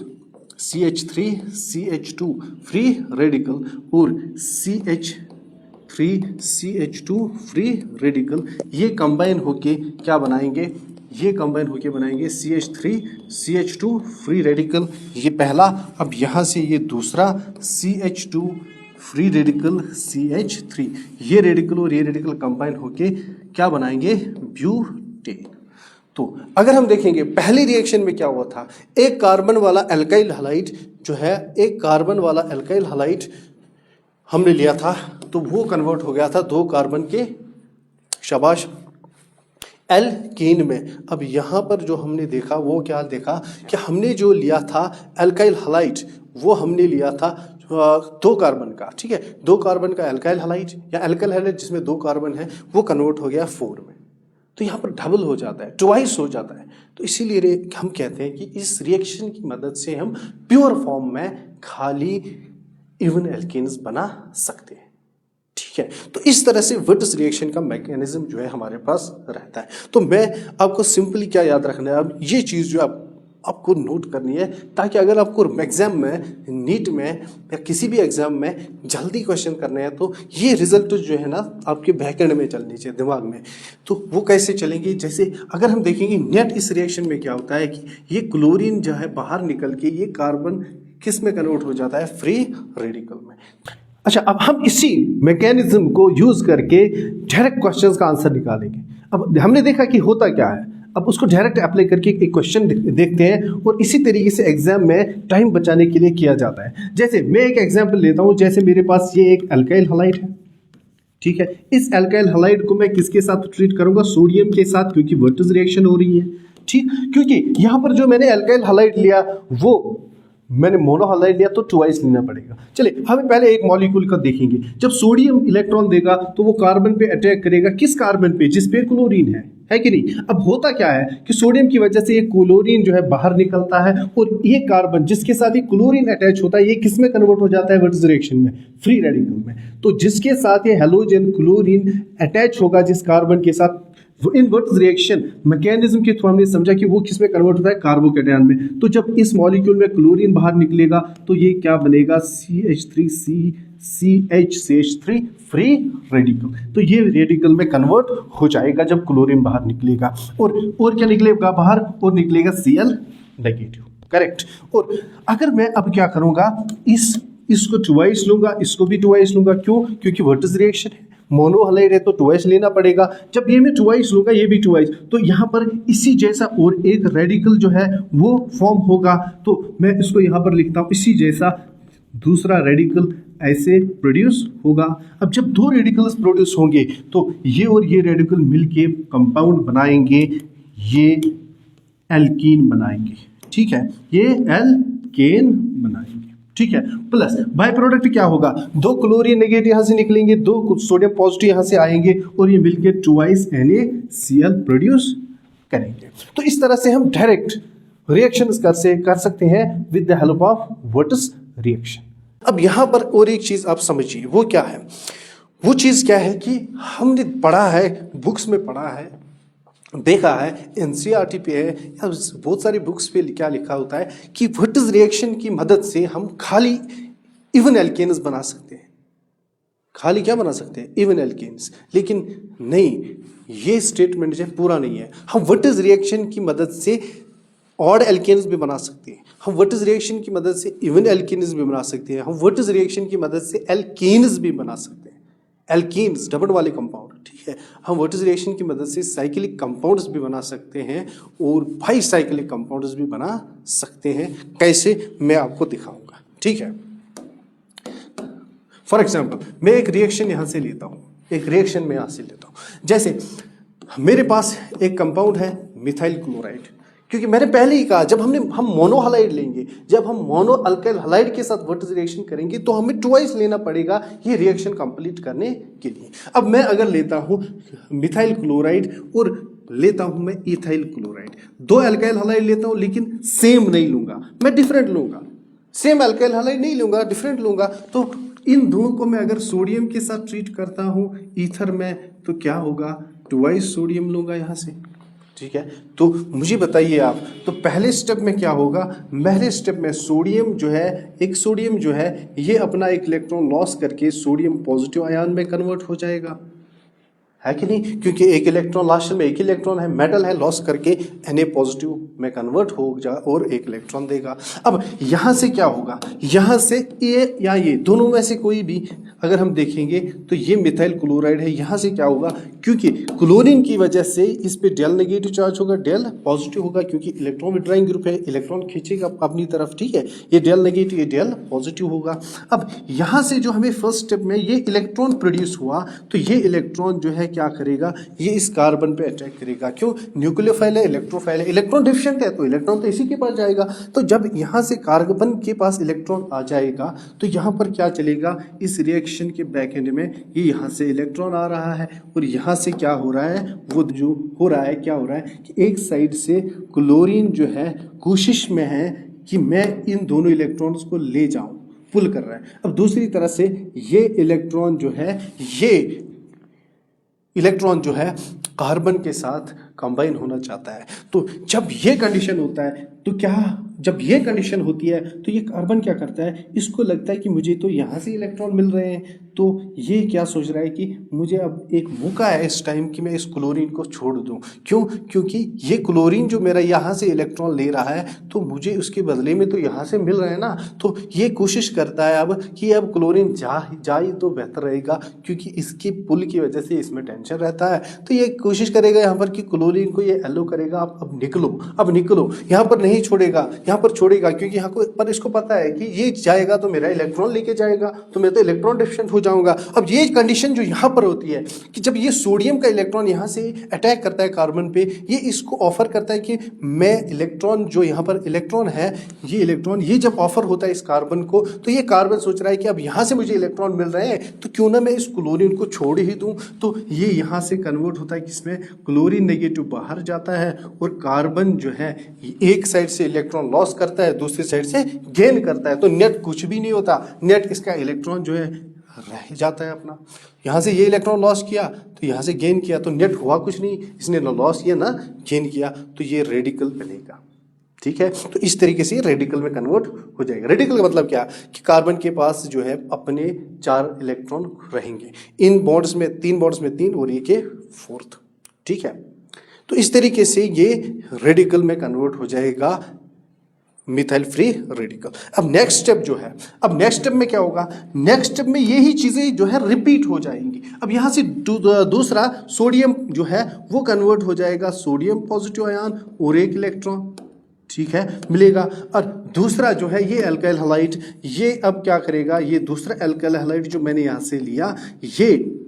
CH3CH2 फ्री रेडिकल और CH3CH2 फ्री रेडिकल, ये कंबाइन होके क्या बनाएंगे? ये कंबाइन होके बनाएंगे CH3CH2 फ्री रेडिकल, ये पहला। अब यहाँ से ये दूसरा CH2 फ्री रेडिकल CH3, ये रेडिकल और ये रेडिकल कंबाइन होके क्या बनाएंगे? ब्यूटेन। तो अगर हम देखेंगे पहली रिएक्शन में क्या हुआ था, एक कार्बन वाला एल्काइल हैलाइड जो है, एक कार्बन वाला एल्काइल हैलाइड हमने लिया था, तो वो कन्वर्ट हो गया था 2 कार्बन के, शाबाश, एल्कीन में। अब यहाँ पर जो हमने देखा वो क्या देखा कि हमने जो लिया था एल्काइल हैलाइड, वो हमने लिया था 2 कार्बन का, ठीक है, 2 कार्बन का एल्काइल हैलाइड या एल्काइल हैलाइड जिसमें 2 कार्बन है, वो कन्वर्ट हो गया 4 में। तो यहाँ पर डबल हो जाता है, ट्वाइस हो जाता है। तो इसीलिए हम कहते हैं कि इस रिएक्शन की मदद से हम प्योर फॉर्म में खाली इवन एल्केन्स बना सकते हैं। ठीक है, तो इस तरह से विट्स रिएक्शन का मैकेनिज्म जो है हमारे पास रहता है। तो मैं आपको सिंपली क्या याद रखना है, अब ये चीज़ जो आप आपको नोट करनी है, ताकि अगर आपको एग्जाम में, नीट में या किसी भी एग्जाम में जल्दी क्वेश्चन करने हैं तो ये रिजल्ट जो है ना आपके बैकएंड में चलनी चाहिए, दिमाग में। तो वो कैसे चलेंगे, जैसे अगर हम देखेंगे नेट इस रिएक्शन में क्या होता है कि ये क्लोरीन जो है बाहर निकल के ये कार्बन किस में कन्वर्ट हो जाता है, फ्री रेडिकल में। अच्छा, अब हम इसी मैकेनिज्म को यूज करके डायरेक्ट क्वेश्चंस का आंसर निकालेंगे। अब हमने देखा कि होता क्या है, अब उसको डायरेक्ट अप्लाई करके एक क्वेश्चन देखते हैं और इसी तरीके से एग्जाम में टाइम बचाने के लिए किया जाता है। जैसे मैं एक एग्जांपल लेता हूं, जैसे मेरे पास ये एक अल्काइल हैलाइड है, ठीक है। इस अल्काइल हैलाइड को मैं किसके साथ ट्रीट करूंगा, सोडियम के साथ, क्योंकि वर्टिस रिएक्शन हो रही है, ठीक। क्योंकि यहां पर जो मैंने अल्काइल हैलाइड लिया वो मैंने मोनोहलाइड लिया तो ट्वाइस लेना पड़ेगा। चलिए हमें पहले एक मॉलिक्यूल का देखेंगे। जब सोडियम इलेक्ट्रॉन देगा तो वो कार्बन पे अटैक करेगा, किस कार्बन पे, जिस पे क्लोरीन है कि नहीं। अब होता क्या है कि सोडियम की वजह से ये क्लोरीन जो है बाहर निकलता है और ये कार्बन जिसके साथ ये क्लोरीन अटैच होता है ये किस में कन्वर्ट हो जाता है, वर्टिस रिएक्शन में, फ्री रेडिकल में। तो जिसके साथ ये हेलोजन क्लोरीन अटैच होगा जिस कार्बन के साथ, इन वर्टिस रिएक्शन मैकेनिज्म के थ्रू हमने समझा कि वो किस में कन्वर्ट होता है, कार्बोकैटायन में। तो जब इस मॉलिक्यूल में क्लोरीन बाहर निकलेगा तो ये क्या बनेगा, CH3 फ्री रेडिकल। तो ये रेडिकल में कन्वर्ट हो जाएगा जब क्लोरीन बाहर निकलेगा। और क्या निकलेगा बाहर, और निकलेगा Cl नेगेटिव, करेक्ट। और अगर मैं अब क्या करूंगा, इसको ट्वाइस लूंगा, इसको भी ट्वाइस लूंगा, क्यों, क्योंकि वर्टिस रिएक्शन है, मोनोहलाइड है तो ट्वाइस लेना पड़ेगा। जब ये मैं ट्वाइस लूंगा ये भी ट्वाइस, तो यहाँ पर इसी जैसा और एक रेडिकल जो है वो फॉर्म होगा। तो मैं इसको यहाँ पर लिखता हूँ, इसी जैसा दूसरा रेडिकल ऐसे प्रोड्यूस होगा। अब जब दो रेडिकल्स प्रोड्यूस होंगे तो ये और ये रेडिकल मिलके कंपाउंड बनाएंगे, ये एल्कीन बनाएंगे, ठीक है, ये एल्केन बनाएंगे, ठीक है। प्लस बाय प्रोडक्ट क्या होगा, दो क्लोरीन नेगेटिव यहाँ से निकलेंगे, दो सोडियम पॉजिटिव यहाँ से आएंगे और ये मिलकर ट्वाइस NaCl प्रोड्यूस करेंगे। तो इस तरह से हम डायरेक्ट रिएक्शंस कर सकते हैं with the help of Wurtz reaction. अब यहाँ पर और एक चीज आप समझिए, वो क्या है, वो चीज क्या है कि हमने पढ़ा है, बुक्स में पढ़ा है, देखा है, NCERT पे है या बहुत सारी बुक्स पे क्या लिखा होता है कि वर्टिस रिएक्शन की मदद से हम खाली इवन एल्केन्स बना सकते हैं। खाली क्या बना सकते हैं, इवन एल्केन्स। लेकिन नहीं, ये स्टेटमेंट जो पूरा नहीं है। हम वर्टिस रिएक्शन की मदद से ऑड एल्केन्स भी बना सकते हैं, हम वर्टिस रिएक्शन की मदद से इवन एल्केन्स भी बना सकते हैं, हम वर्टिस रिएक्शन की मदद से एल्केन्स भी बना सकते हैं, एल्कीन्स डबल वाले कंपाउंड, ठीक है। हम वर्टिस रिएक्शन की मदद से साइक्लिक कंपाउंड्स भी बना सकते हैं और बाई साइक्लिक कंपाउंड्स भी बना सकते हैं। कैसे, मैं आपको दिखाऊंगा, ठीक है। फॉर एग्जाम्पल मैं एक रिएक्शन यहाँ से लेता हूँ, एक रिएक्शन में यहाँ से लेता हूँ। जैसे मेरे पास एक कंपाउंड है मिथाइल क्लोराइड, क्योंकि मैंने पहले ही कहा जब हम मोनोहलाइड लेंगे, जब हम मोनो अल्काइल हलाइड के साथ वर्टिस रिएक्शन करेंगे तो हमें ट्वाइस लेना पड़ेगा ये रिएक्शन कंप्लीट करने के लिए। अब मैं अगर लेता हूं मिथाइल क्लोराइड और लेता हूं मैं इथाइल क्लोराइड, दो अल्काइल हलाइड लेता हूं लेकिन सेम नहीं लूंगा, मैं डिफरेंट लूंगा, सेम अल्काइल हलाइड नहीं लूंगा, डिफरेंट लूंगा। तो इन दोनों को मैं अगर सोडियम के साथ ट्रीट करता हूं ईथर में तो क्या होगा, ट्वाइस सोडियम लूंगा यहां से, ठीक है। तो मुझे बताइए आप, तो पहले स्टेप में क्या होगा, पहले स्टेप में सोडियम जो है, एक सोडियम जो है ये अपना एक इलेक्ट्रॉन लॉस करके सोडियम पॉजिटिव आयन में कन्वर्ट हो जाएगा, है कि नहीं, क्योंकि एक इलेक्ट्रॉन लास्ट में एक इलेक्ट्रॉन है, मेटल है, लॉस करके Na पॉजिटिव में कन्वर्ट हो जा और एक इलेक्ट्रॉन देगा। अब यहाँ से क्या होगा, यहाँ से ये या ये दोनों में से कोई भी अगर हम देखेंगे तो ये मिथाइल क्लोराइड है, यहाँ से क्या होगा, क्योंकि क्लोरीन की वजह से इस पे डेल नेगेटिव चार्ज होगा, डेल पॉजिटिव होगा, क्योंकि इलेक्ट्रॉन विड्रॉइंग ग्रुप है, इलेक्ट्रॉन खींचेगा अपनी तरफ, ठीक है, ये डेल नेगेटिव, ये डेल पॉजिटिव होगा। अब यहाँ से जो हमें फर्स्ट स्टेप में ये इलेक्ट्रॉन प्रोड्यूस हुआ, तो ये इलेक्ट्रॉन जो है क्या करेगा, ये इस कार्बन पे अटैक करेगा, क्यों, न्यूक्लियोफाइल है, इलेक्ट्रोफाइल है, इलेक्ट्रॉन डिफिशिएंट है तो इलेक्ट्रॉन तो इसी के पास जाएगा। तो जब यहाँ से कार्बन के पास इलेक्ट्रॉन आ जाएगा तो यहाँ पर क्या चलेगा, इस रिएक्शन के बैक एंड में ये यहाँ से इलेक्ट्रॉन आ रहा है और यहाँ से क्या हो रहा है, वो जो हो रहा है, क्या हो रहा है कि एक साइड से क्लोरीन जो है कोशिश में है कि मैं इन दोनों इलेक्ट्रॉन्स को ले जाऊं, पुल कर रहा है। अब दूसरी तरह से ये इलेक्ट्रॉन जो है, ये इलेक्ट्रॉन जो है कार्बन के साथ कंबाइन होना चाहता है। तो जब ये कंडीशन होता है तो क्या, जब ये कंडीशन होती है तो ये कार्बन क्या करता है, इसको लगता है कि मुझे तो यहाँ से इलेक्ट्रॉन मिल रहे हैं, तो ये क्या सोच रहा है कि मुझे अब एक मौका है इस टाइम कि मैं इस क्लोरीन को छोड़ दूं। क्यों? क्योंकि ये क्लोरीन जो मेरा यहाँ से इलेक्ट्रॉन ले रहा है तो मुझे उसके बदले में तो यहाँ से मिल रहे हैं ना, तो ये कोशिश करता है अब कि अब क्लोरीन जाए तो बेहतर रहेगा, क्योंकि इसके पुल की वजह से इसमें टेंशन रहता है। तो ये कोशिश करेगा यहाँ पर कि क्लोरीन को ये एलो करेगा, अब निकलो, अब निकलो, यहाँ पर नहीं छोड़ेगा, यहाँ पर छोड़ेगा, क्योंकि यहाँ पर इसको पता है कि ये जाएगा तो मेरा इलेक्ट्रॉन लेके जाएगा, तो मैं तो इलेक्ट्रॉन डेफिशिएंट हो जाऊंगा। अब ये कंडीशन जो यहाँ पर होती है कि जब ये सोडियम का इलेक्ट्रॉन यहाँ से अटैक करता है कार्बन पे, ये इसको ऑफर करता है कि मैं इलेक्ट्रॉन, जो यहाँ पर इलेक्ट्रॉन है, ये इलेक्ट्रॉन ये जब ऑफर होता है इस कार्बन को, तो ये कार्बन सोच रहा है कि अब यहाँ से मुझे इलेक्ट्रॉन मिल रहे हैं तो क्यों ना मैं इस क्लोरीन को छोड़ ही दूं। तो ये यहाँ से कन्वर्ट होता है किसमें, क्लोरीन नेगेटिव बाहर जाता है और कार्बन जो है एक साइड से इलेक्ट्रॉन लॉस करता है, दूसरी साइड से गेन करता है। तो नेट कुछ भी नहीं होता, नेट इसका इलेक्ट्रॉन जो है रह जाता है अपना। यहाँ से ये इलेक्ट्रॉन लॉस किया तो यहाँ से गेन किया, तो नेट हुआ कुछ नहीं, इसने ना लॉस किया ना गेन किया, तो ये रेडिकल बनेगा। ठीक है, तो इस तरीके से रेडिकल में कन्वर्ट हो जाएगा। रेडिकल का मतलब क्या कि कार्बन के पास जो है अपने 4 इलेक्ट्रॉन रहेंगे, इन बॉन्ड्स में 3 बॉन्ड्स में 3 और ये के 4th। ठीक है, तो इस तरीके से ये रेडिकल में कन्वर्ट हो जाएगा, मिथाइल फ्री रेडिकल। अब नेक्स्ट स्टेप जो है, अब नेक्स्ट स्टेप में क्या होगा, नेक्स्ट स्टेप में यही चीजें जो है रिपीट हो जाएंगी। अब यहाँ से दूसरा सोडियम जो है वो कन्वर्ट हो जाएगा सोडियम पॉजिटिव आयन और एक इलेक्ट्रॉन, ठीक है, मिलेगा। और दूसरा जो है ये अल्काइल हैलाइड, ये अब क्या करेगा, ये दूसरा अल्काइल हैलाइड जो मैंने यहाँ से लिया, ये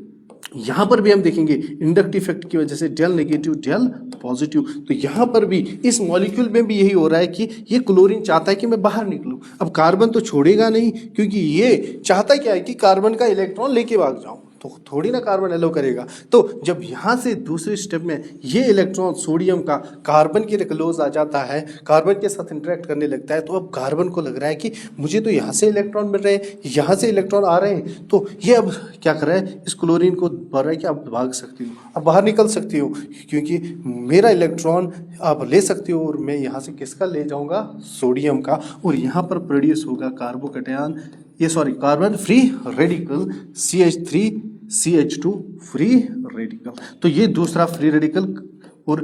यहाँ पर भी हम देखेंगे इंडक्टिव इफेक्ट की वजह से डेल नेगेटिव डेल पॉजिटिव। तो यहाँ पर भी इस मॉलिक्यूल में भी यही हो रहा है कि ये क्लोरीन चाहता है कि मैं बाहर निकलूं। अब कार्बन तो छोड़ेगा नहीं, क्योंकि ये चाहता क्या है कि कार्बन का इलेक्ट्रॉन लेके भाग जाऊं, तो थोड़ी ना कार्बन एलो करेगा। तो जब यहाँ से दूसरे स्टेप में ये इलेक्ट्रॉन सोडियम का कार्बन के क्लोज आ जाता है, कार्बन के साथ इंटरेक्ट करने लगता है, तो अब कार्बन को लग रहा है कि मुझे तो यहाँ से इलेक्ट्रॉन मिल रहे हैं, यहाँ से इलेक्ट्रॉन आ रहे हैं, तो ये अब क्या कर रहा है, इस क्लोरीन को बोल रहा है कि अब भाग सकती हो, अब बाहर निकल सकती हो, क्योंकि मेरा इलेक्ट्रॉन आप ले सकती हो और मैं यहाँ से किसका ले जाऊँगा, सोडियम का, और यहाँ पर प्रोड्यूस होगा carbocation, carbon free radical CH3CH2 free radical. तो ये दूसरा फ्री रेडिकल और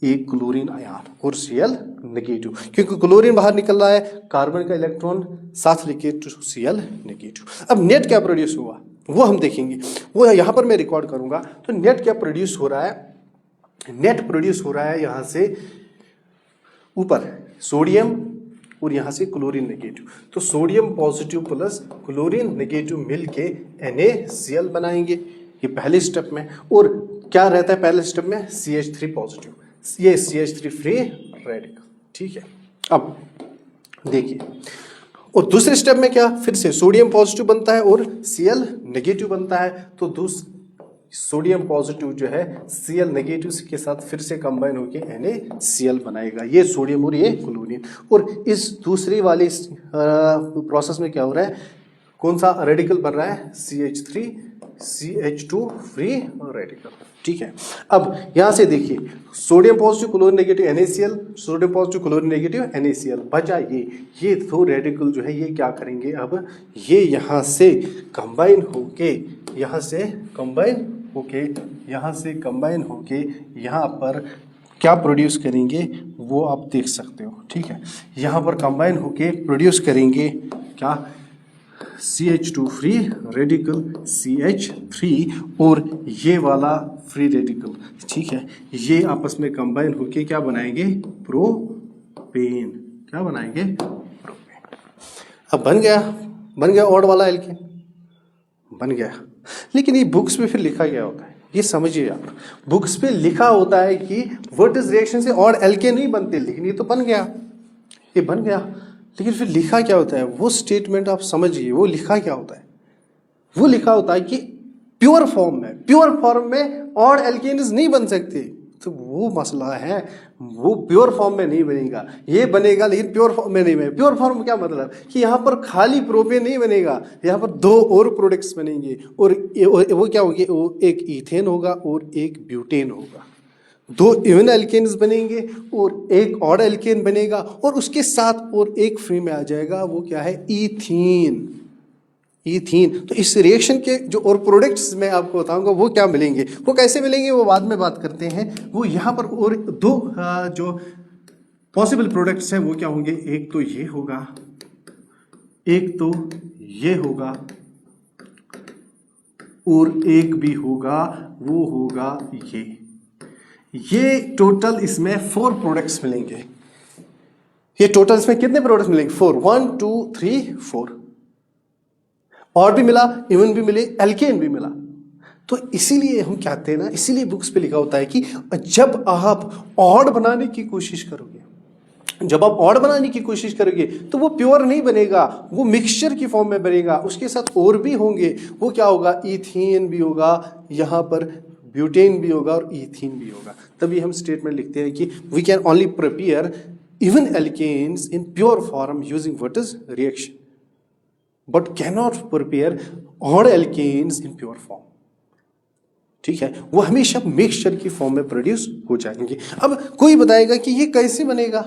एक क्लोरीन आयन और Cl नेगेटिव, क्योंकि क्लोरीन बाहर निकल रहा है, कार्बन का इलेक्ट्रॉन साथ लेके Cl नेगेटिव। अब नेट क्या प्रोड्यूस हुआ वो हम देखेंगे, वो यहाँ पर मैं रिकॉर्ड करूंगा। तो नेट क्या प्रोड्यूस हो रहा है, नेट प्रोड्यूस हो रहा है यहाँ से ऊपर सोडियम और यहाँ से क्लोरीन नेगेटिव, तो sodium positive plus chlorine negative मिलके NaCl बनाएंगे, ये पहले स्टेप में। और क्या रहता है पहले स्टेप में, CH3 पॉजिटिव, ये CH3 फ्री रेडिकल। ठीक है, अब देखिए, और दूसरे स्टेप में क्या, फिर से सोडियम पॉजिटिव बनता है और Cl नेगेटिव बनता है, तो सोडियम पॉजिटिव जो है Cl नेगेटिव के साथ फिर से कंबाइन होकर NaCl बनाएगा, ये सोडियम और ये क्लोरीन। और इस दूसरी वाली प्रोसेस में क्या हो रहा है, कौन सा रेडिकल बन रहा है, CH3CH2 फ्री रेडिकल। ठीक है, अब यहाँ से देखिए sodium positive chlorine negative NaCl, sodium positive chlorine negative NaCl बचा ये दो रेडिकल जो है ये क्या करेंगे, अब ये यहाँ से कंबाइन होके यहाँ पर क्या प्रोड्यूस करेंगे वो आप देख सकते हो। ठीक है, यहाँ पर कंबाइन होके प्रोड्यूस करेंगे क्या, CH2 फ्री रेडिकल CH3 और ये वाला फ्री रेडिकल। ठीक है, ये आपस में कंबाइन होके क्या बनाएंगे, प्रोपेन। क्या बनाएंगे, प्रोपेन। अब बन गया ऑड वाला एल्केन, बन गया। लेकिन ये बुक्स में फिर लिखा क्या होता है, ये समझिए आप, बुक्स पे लिखा होता है कि वर्टिस रिएक्शन से ऑड एल्केन नहीं बनते, लेकिन ये तो बन गया, ये बन गया। लेकिन फिर लिखा क्या होता है, वो स्टेटमेंट आप समझिए, वो लिखा क्या होता है, वो लिखा होता है कि प्योर फॉर्म में ऑड एल्केन्स नहीं बन सकते, तो वो मसला है, वो प्योर फॉर्म में नहीं बनेगा। ये बनेगा लेकिन प्योर फॉर्म में नहीं बनेगा। प्योर फॉर्म क्या मतलब कि यहाँ पर खाली प्रोपेन नहीं बनेगा, यहाँ पर दो और प्रोडक्ट्स बनेंगे और वो क्या होंगे, वो एक ईथेन होगा और एक ब्यूटेन होगा। दो इवन एल्केन्स बनेंगे और एक ऑड एल्केन बनेगा और उसके साथ और एक फ्री में आ जाएगा, वो क्या है, ईथीन। ईथीन। तो इस रिएक्शन के जो और प्रोडक्ट्स मैं आपको बताऊंगा वो क्या मिलेंगे, वो कैसे मिलेंगे, वो बाद में बात करते हैं। वो यहाँ पर और दो जो पॉसिबल प्रोडक्ट्स हैं वो क्या होंगे, एक तो ये होगा, एक तो ये होगा और एक भी होगा, वो होगा ये टोटल इसमें 4 प्रोडक्ट्स मिलेंगे। ये टोटल इसमें कितने प्रोडक्ट्स मिलेंगे, 4, 1 2 3 4। और भी मिला, इवन भी मिले, एल्केन भी मिला। तो इसीलिए हम कहते हैं ना, इसीलिए बुक्स पे लिखा होता है कि जब आप ऑड बनाने की कोशिश करोगे, जब आप ऑड बनाने की कोशिश करोगे तो वो प्योर नहीं बनेगा, वो मिक्सचर की फॉर्म में बनेगा। उसके साथ और भी होंगे, वो क्या होगा, ईथीन भी होगा, यहाँ पर ब्यूटेन भी होगा और ईथीन भी होगा। तभी हम स्टेटमेंट लिखते हैं कि we can only prepare even alkanes in pure form using what is reaction, but cannot prepare odd alkanes in pure form. ठीक है, वो हमेशा मिक्सचर की फॉर्म में प्रोड्यूस हो जाएंगे। अब कोई बताएगा कि ये कैसे बनेगा,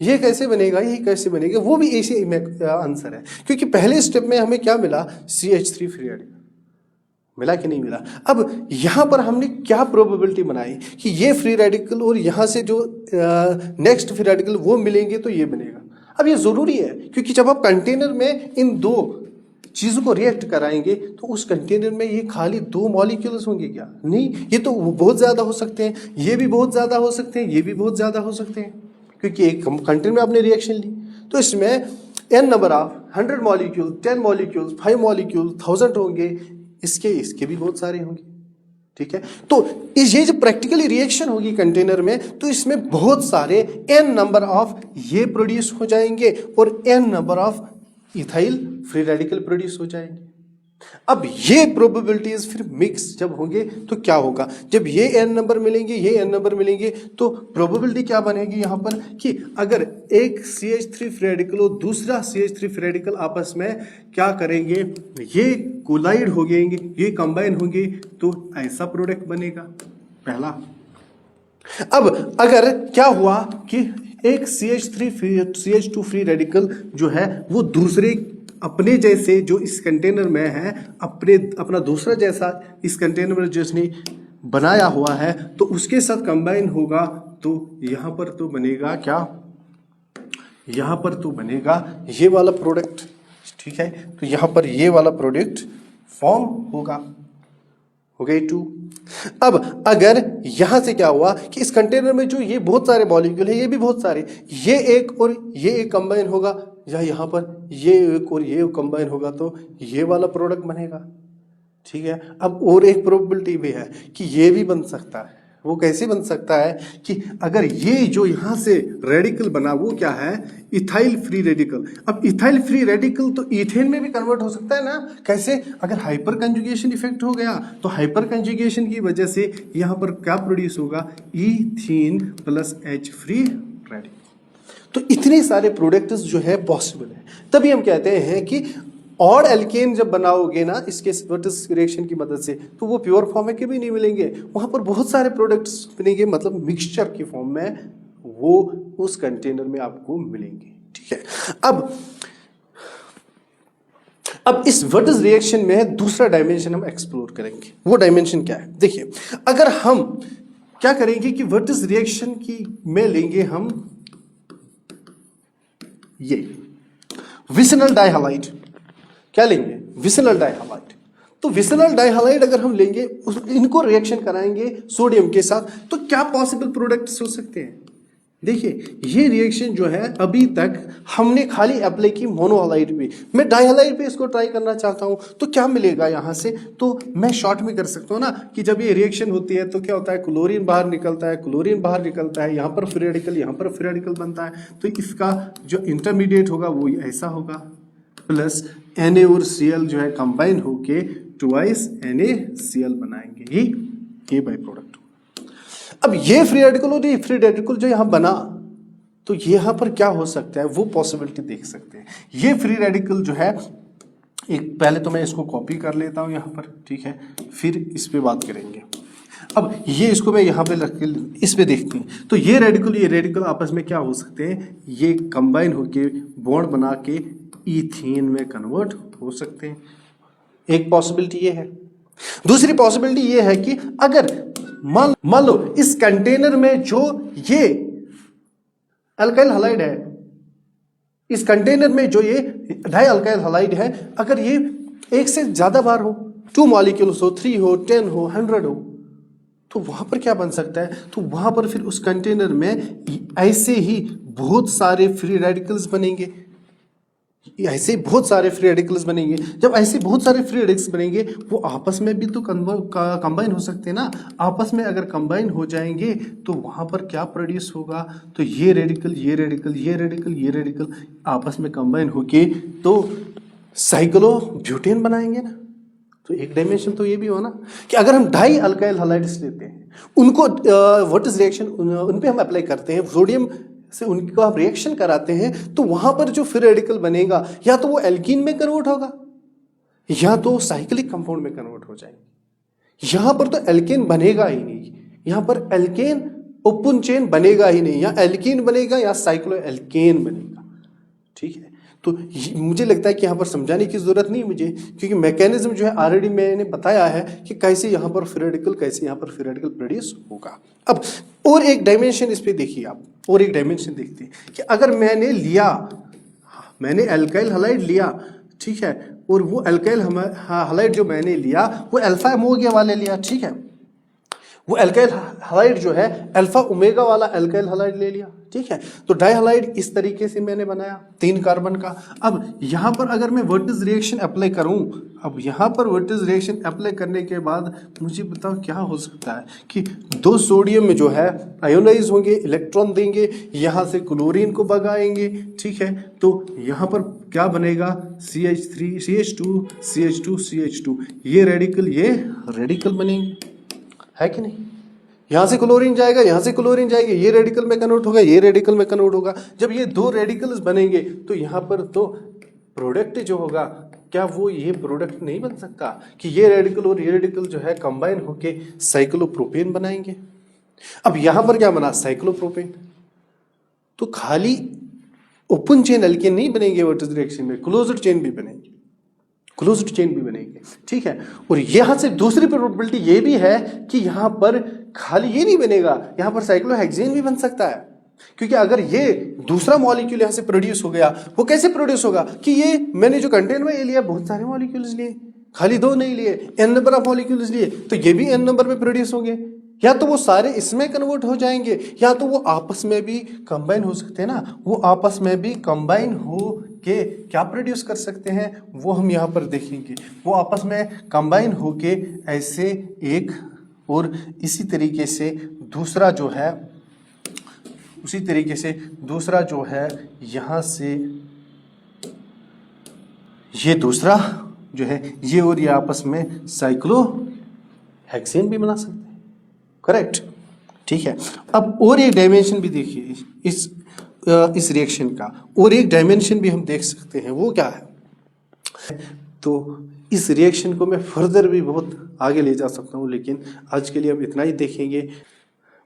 ये कैसे बनेगा, ये कैसे बनेगा, वो भी ऐसे आंसर है, क्योंकि पहले स्टेप में हमें क्या मिला, CH3 फ्री रेडिकल मिला कि नहीं मिला। अब यहां पर हमने क्या प्रोबेबिलिटी बनाई कि ये फ्री रेडिकल और यहां से जो नेक्स्ट फ्री रेडिकल वो मिलेंगे तो ये बनेगा। अब ये जरूरी है, क्योंकि जब आप कंटेनर में इन दो चीजों को रिएक्ट कराएंगे तो उस कंटेनर में ये खाली 2 मॉलिक्यूल्स होंगे क्या, नहीं, ये तो बहुत ज्यादा हो सकते हैं, ये भी बहुत ज्यादा हो सकते हैं, ये भी बहुत ज्यादा हो सकते हैं, क्योंकि एक कंटेनर में आपने रिएक्शन ली तो इसमें n number of 100 molecule, 10 molecule, 5 molecule, 1000 होंगे, इसके भी बहुत सारे होंगे। ठीक है, तो ये जो प्रैक्टिकली रिएक्शन होगी कंटेनर में, तो इसमें बहुत सारे n नंबर ऑफ ये प्रोड्यूस हो जाएंगे और n number of ethyl free radical produce हो जाएंगे। अब ये प्रोबेबिलिटीज फिर मिक्स जब होंगे तो क्या होगा, जब ये n नंबर मिलेंगे, ये n नंबर मिलेंगे, तो प्रोबेबिलिटी क्या बनेगी यहाँ पर कि अगर एक CH3 फ्री रेडिकल और दूसरा CH3 फ्री रेडिकल आपस में क्या करेंगे, ये कोलाइड हो जाएंगे, ये कंबाइन होंगे, तो ऐसा प्रोडक्ट बनेगा पहला। अब अगर क्या हुआ कि एक CH2 फ्री रेडिकल जो है वो दूसरे अपने जैसे जो इस कंटेनर में है, अपना दूसरा जैसा इस कंटेनर में जो इसने बनाया हुआ है, तो उसके साथ कंबाइन होगा, तो यहां पर तो बनेगा क्या, यहां पर तो बनेगा ये वाला प्रोडक्ट। ठीक है, तो यहां पर ये वाला प्रोडक्ट फॉर्म होगा, हो गई 2। अब अगर यहां से क्या हुआ कि इस कंटेनर में जो ये बहुत सारे मॉलिक्यूल है, ये भी बहुत सारे, ये एक और ये एक कंबाइन होगा, या यहां पर ये एक और ये कंबाइन होगा, तो ये वाला प्रोडक्ट बनेगा। ठीक है, अब और एक प्रोबेबिलिटी भी है कि ये भी बन सकता है। वो कैसे बन सकता है कि अगर ये जो यहां से रेडिकल बना वो क्या है, इथाइल फ्री रेडिकल। अब इथाइल फ्री रेडिकल तो ईथेन में भी कन्वर्ट हो सकता है ना, कैसे, अगर हाइपर कंजुगेशन इफेक्ट हो गया तो हाइपर कंजुगेशन की वजह से यहां पर क्या प्रोड्यूस होगा, ethene plus H free radical. तो इतने सारे प्रोडक्ट्स जो है पॉसिबल है। तभी हम कहते हैं कि ऑड एल्केन जब बनाओगे ना इसके रिएक्शन की मदद से, तो वो प्योर फॉर्म में कभी नहीं मिलेंगे, वहां पर बहुत सारे प्रोडक्ट्स बनेंगे, मतलब मिक्सचर की फॉर्म में वो उस कंटेनर में आपको मिलेंगे। ठीक है, अब इस वर्टिस रिएक्शन में दूसरा डायमेंशन हम एक्सप्लोर करेंगे। वो डायमेंशन क्या है, देखिए, अगर हम क्या करेंगे कि वर्टिस रिएक्शन की में लेंगे हम ये विसिनल डाइहालाइड, क्या लेंगे, विसिनल डाइहालाइड। तो विसिनल डाइहालाइड अगर हम लेंगे, इनको रिएक्शन कराएंगे सोडियम के साथ, तो क्या पॉसिबल प्रोडक्ट्स हो सकते हैं। देखिए, ये रिएक्शन जो है अभी तक हमने खाली अप्लाई की मोनोहालाइड पे, मैं डाइहालाइड पे इसको ट्राई करना चाहता हूं, तो क्या मिलेगा यहां से, तो मैं शॉर्ट में कर सकता हूं ना कि जब ये रिएक्शन होती है तो क्या होता है, क्लोरीन बाहर निकलता है, क्लोरीन बाहर निकलता है, यहां पर फ्री रेडिकल, यहां पर फ्री रेडिकल बनता है, तो इसका जो इंटरमीडिएट होगा वो ऐसा होगा, प्लस Na और Cl जो है कंबाइन होके ट्वाइस NaCl बनाएंगे, ये बाई प्रोडक्ट। अब ये फ्री रेडिकल और ये फ्री रेडिकल जो यहाँ बना, तो यहाँ पर क्या हो सकता है वो पॉसिबिलिटी देख सकते हैं। ये फ्री रेडिकल जो है, एक पहले तो मैं इसको कॉपी कर लेता हूँ यहाँ पर, ठीक है, फिर इस पे बात करेंगे। अब ये इसको मैं यहाँ पे रख के इस पे देखते हैं, तो ये रेडिकल आपस में क्या हो सकते हैं, ये कंबाइन होके बॉन्ड बना के ईथेन में कन्वर्ट हो सकते हैं। एक पॉसिबिलिटी ये है। दूसरी पॉसिबिलिटी ये है कि अगर मान लो इस कंटेनर में जो ये अल्काइल हैलाइड है, इस कंटेनर में जो ये डाई अल्काइल हैलाइड है, अगर ये एक से ज्यादा बार हो, 2 मॉलिक्यूल्स हो, 3 हो, 10 हो, 100 हो, तो वहां पर क्या बन सकता है, तो वहां पर फिर उस कंटेनर में ऐसे ही बहुत सारे फ्री रेडिकल्स बनेंगे। ऐसे बहुत सारे फ्री रेडिकल्स बनेंगे। जब ऐसे बहुत सारे फ्री रेडिकल्स बनेंगे, वो आपस में भी तो कंबाइन हो सकते हैं ना। आपस में अगर कंबाइन हो जाएंगे तो वहां पर क्या प्रोड्यूस होगा, तो ये रेडिकल, ये रेडिकल, ये रेडिकल, ये रेडिकल आपस में कंबाइन होके तो साइक्लोब्यूटेन बनाएंगे ना। तो एक डायमेंशन तो ये भी हो ना कि अगर हम डाई अल्काइल हैलाइड्स लेते हैं, उनको व्हाट इज रिएक्शन उन पे हम अप्लाई करते हैं, सोडियम से उनको हम रिएक्शन कराते हैं, तो वहां पर जो फ्री रेडिकल बनेगा या तो वो एल्कीन में कन्वर्ट होगा या तो साइक्लिक कंपाउंड में कन्वर्ट हो जाएंगे। यहां पर तो एल्केन बनेगा ही नहीं, यहां पर एल्केन ओपन चेन बनेगा ही नहीं, या एल्कीन बनेगा या साइक्लो एल्केन बनेगा। ठीक है, तो मुझे लगता है कि यहाँ पर समझाने की जरूरत नहीं मुझे, क्योंकि मैकेनिज्म जो है ऑलरेडी मैंने बताया है कि कैसे यहाँ पर फ्री रेडिकल, कैसे यहाँ पर फ्री रेडिकल प्रोड्यूस होगा। अब और एक डायमेंशन इस पे देखिए आप, और एक डायमेंशन देखते हैं कि अगर मैंने अल्काइल हैलाइड लिया, ठीक है, और वो अल्काइल हैलाइड जो मैंने लिया वो अल्फा अमोनिया वाले लिया, ठीक है, वो अल्काइल हैलाइड जो है अल्फा ओमेगा वाला अल्काइल हैलाइड ले लिया, ठीक है। तो डाई हैलाइड इस तरीके से मैंने बनाया 3 कार्बन का। अब यहां पर अगर मैं वर्टिज रिएक्शन अप्लाई करूं, अब यहां पर वर्टिज रिएक्शन अप्लाई करने के बाद मुझे बताओ क्या हो सकता है कि 2 सोडियम में जो है आयोनाइज होंगे, इलेक्ट्रॉन देंगे, यहां से क्लोरीन को भगाएंगे, ठीक है। तो यहां पर क्या बनेगा, CH3 CH2 CH2 CH2, ये रेडिकल बनेंगे, है कि नहीं। यहां से क्लोरीन जाएगा, यहां से क्लोरीन जाएगा, ये रेडिकल में कन्वर्ट होगा, ये रेडिकल में कन्वर्ट होगा। जब ये 2 रेडिकल्स बनेंगे तो यहां पर तो प्रोडक्ट जो होगा, क्या वो ये प्रोडक्ट नहीं बन सकता कि ये रेडिकल और ये रेडिकल जो है कंबाइन होके साइक्लोप्रोपेन बनाएंगे। अब यहां पर क्या बना, साइक्लोप्रोपेन। तो खाली ओपन चेन एल्केन नहीं बनेंगे वर्टिज रिएक्शन में, क्लोज्ड चेन भी बनेंगे, ठीक है। और यहां से दूसरी प्रोबेबिलिटी ये भी है कि यहां पर खाली ये नहीं बनेगा, यहां पर साइक्लोहेक्सेन भी बन सकता है, क्योंकि अगर ये दूसरा मॉलिक्यूल यहां से प्रोड्यूस हो गया, वो कैसे प्रोड्यूस होगा कि ये मैंने जो कंटेनर में ये लिया बहुत सारे मॉलिक्यूल्स लिए, खाली 2 नहीं लिए, n नंबर ऑफ मॉलिक्यूल्स लिए, तो ये भी n नंबर में प्रोड्यूस होंगे। या तो वो सारे इसमें कन्वर्ट हो जाएंगे, या तो वो आपस में भी कंबाइन हो सकते हैं ना, वो आपस में भी कंबाइन हो के क्या प्रोड्यूस कर सकते हैं वो हम यहाँ पर देखेंगे। वो आपस में कंबाइन हो के ऐसे एक, और इसी तरीके से दूसरा जो है, उसी तरीके से दूसरा जो है यहाँ से ये दूसरा जो है ये और ये आपस में साइक्लोहेक्सेन भी बना सकते हैं, करेक्ट, ठीक है। अब और एक डायमेंशन भी देखिए इस रिएक्शन का, और एक डायमेंशन भी हम देख सकते हैं, वो क्या है। तो इस रिएक्शन को मैं फर्दर भी बहुत आगे ले जा सकता हूँ, लेकिन आज के लिए हम इतना ही देखेंगे।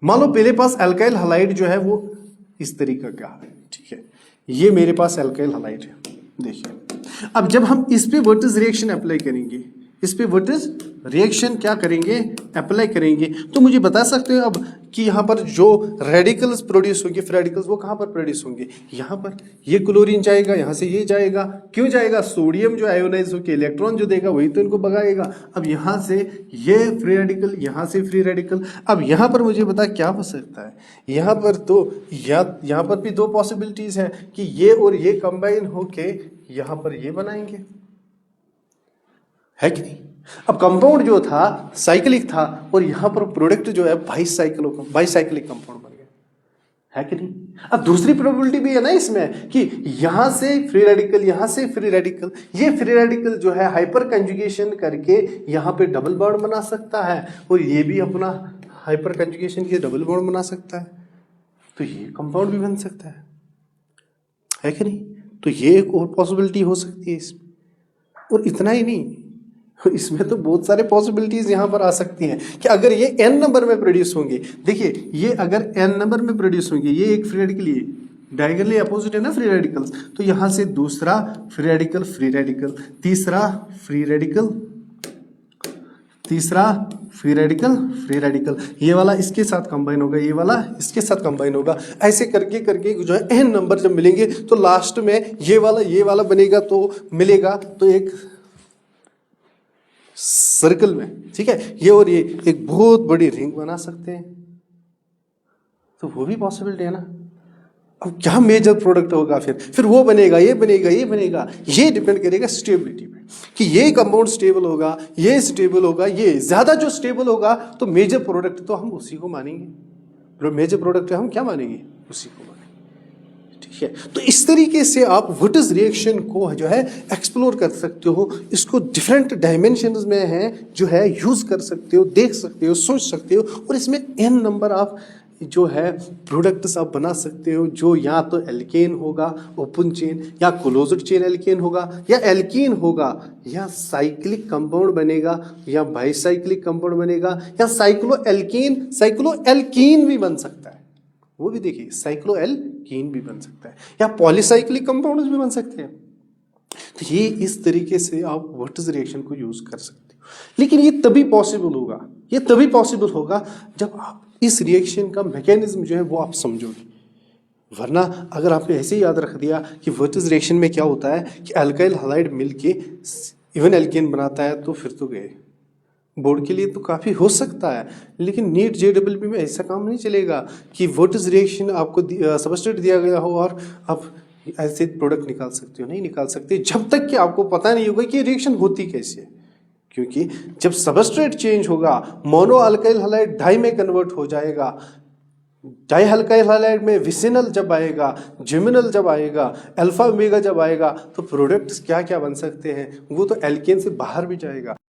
मान लो पहले पास अल्काइल हैलाइड जो है वो इस तरीके का है, ठीक है, ये मेरे पास अल्काइल हैलाइड है, देखिए। अब जब हम इस पे वर्टिज रिएक्शन अप्लाई करेंगे, इस पे वर्टिज रिएक्शन क्या करेंगे, अप्लाई करेंगे, तो मुझे बता सकते हो अब कि यहाँ पर जो रेडिकल्स प्रोड्यूस होंगे, फ्री रेडिकल्स, वो कहाँ पर प्रोड्यूस होंगे, यहाँ पर। ये क्लोरीन जाएगा, यहाँ से ये जाएगा, क्यों जाएगा, सोडियम जो आयोनाइज होकर इलेक्ट्रॉन जो देगा वही तो इनको भगाएगा। अब यहाँ से ये फ्री रेडिकल, यहाँ से फ्री रेडिकल। अब यहाँ पर मुझे बता क्या हो सकता है, यहाँ पर तो यहाँ पर भी 2 पॉसिबिलिटीज है कि ये और ये कंबाइन होके यहाँ पर ये बनाएंगे, है कि नहीं। अब कंपाउंड जो था साइक्लिक था, और यहां पर प्रोडक्ट जो है बाइसाइक्लिक कंपाउंड बन गया, है कि नहीं। अब दूसरी प्रोबेबिलिटी भी है ना इसमें कि यहां से फ्री रेडिकल, यहां से फ्री रेडिकल, ये फ्री रेडिकल जो है हाइपर कंजुगेशन करके यहां पे डबल बॉन्ड बना सकता है, और ये भी अपना हाइपर कंजुगेशन के डबल बॉन्ड बना सकता है, तो ये कंपाउंड भी बन सकता है कि नहीं? तो ये एक और पॉसिबिलिटी हो सकती है इसमें। और इतना ही नहीं, इसमें तो बहुत सारे पॉसिबिलिटीज यहाँ पर आ सकती हैं कि अगर ये n नंबर में प्रोड्यूस होंगे, देखिए ये अगर n नंबर में प्रोड्यूस होंगे, ये एक फ्री रेडिकल, ये डायगोनली अपोजिट है ना फ्री रेडिकल्स, तो यहाँ से दूसरा फ्री रेडिकल, तीसरा फ्री रेडिकल, फ्री रेडिकल, ये वाला इसके साथ कंबाइन होगा, ये वाला इसके साथ कंबाइन होगा। ऐसे करके करके जो है n नंबर जब मिलेंगे तो लास्ट में ये वाला बनेगा, तो मिलेगा तो एक सर्कल में, ठीक है, ये और ये एक बहुत बड़ी रिंग बना सकते हैं, तो वो भी पॉसिबिलिटी है ना। अब क्या मेजर प्रोडक्ट होगा, फिर वो बनेगा, ये बनेगा, ये डिपेंड करेगा स्टेबिलिटी पे कि ये कंपाउंड स्टेबल होगा, ये स्टेबल होगा, ये ज्यादा जो स्टेबल होगा तो मेजर प्रोडक्ट तो हम उसी को मानेंगे, मेजर प्रोडक्ट हम क्या मानेंगे, उसी को मानेंगे, ठीक है। तो इस तरीके से आप विटिज रिएक्शन को जो है एक्सप्लोर कर सकते हो, इसको डिफरेंट डायमेंशंस में है जो है यूज कर सकते हो, देख सकते हो, सोच सकते हो, और इसमें n नंबर आप जो है प्रोडक्ट्स आप बना सकते हो, जो या तो एल्केन होगा ओपन चेन, या क्लोज्ड चेन एल्केन होगा, या एल्कीन होगा, या साइक्लिक कंपाउंड बनेगा, या बाइसाइक्लिक कंपाउंड बनेगा, या साइक्लो एल्कीन भी बन सकता है, वो भी देखिए साइक्लो एल्कीन भी बन सकता है, या पॉलीसाइक्लिक कंपाउंड्स भी बन सकते हैं। तो ये इस तरीके से आप विटिज रिएक्शन को यूज कर सकते हो, लेकिन ये तभी पॉसिबल होगा जब आप इस रिएक्शन का मैकेनिज्म जो है वो आप समझोगे। वरना अगर आपने ऐसे ही याद रख दिया कि विटिज रिएक्शन में क्या होता है कि अल्काइल हैलाइड मिलके इवन एल्केन बनाता है, तो फिर तो गए। बोर्ड के लिए तो काफ़ी हो सकता है, लेकिन नीट JEE में ऐसा काम नहीं चलेगा कि विटिज रिएक्शन आपको सबस्ट्रेट दिया गया हो और आप ऐसे प्रोडक्ट निकाल सकते हो, नहीं निकाल सकते जब तक कि आपको पता नहीं होगा कि रिएक्शन होती कैसे है। क्योंकि जब सबस्ट्रेट चेंज होगा, मोनो अल्काइल हैलाइड डाई में कन्वर्ट हो जाएगा, डाई अल्काइल हैलाइड में विसिनल जब आएगा, जिमिनल जब आएगा, अल्फा ओमेगा जब आएगा, तो प्रोडक्ट्स क्या क्या बन सकते हैं, वो तो एल्केन से बाहर भी जाएगा।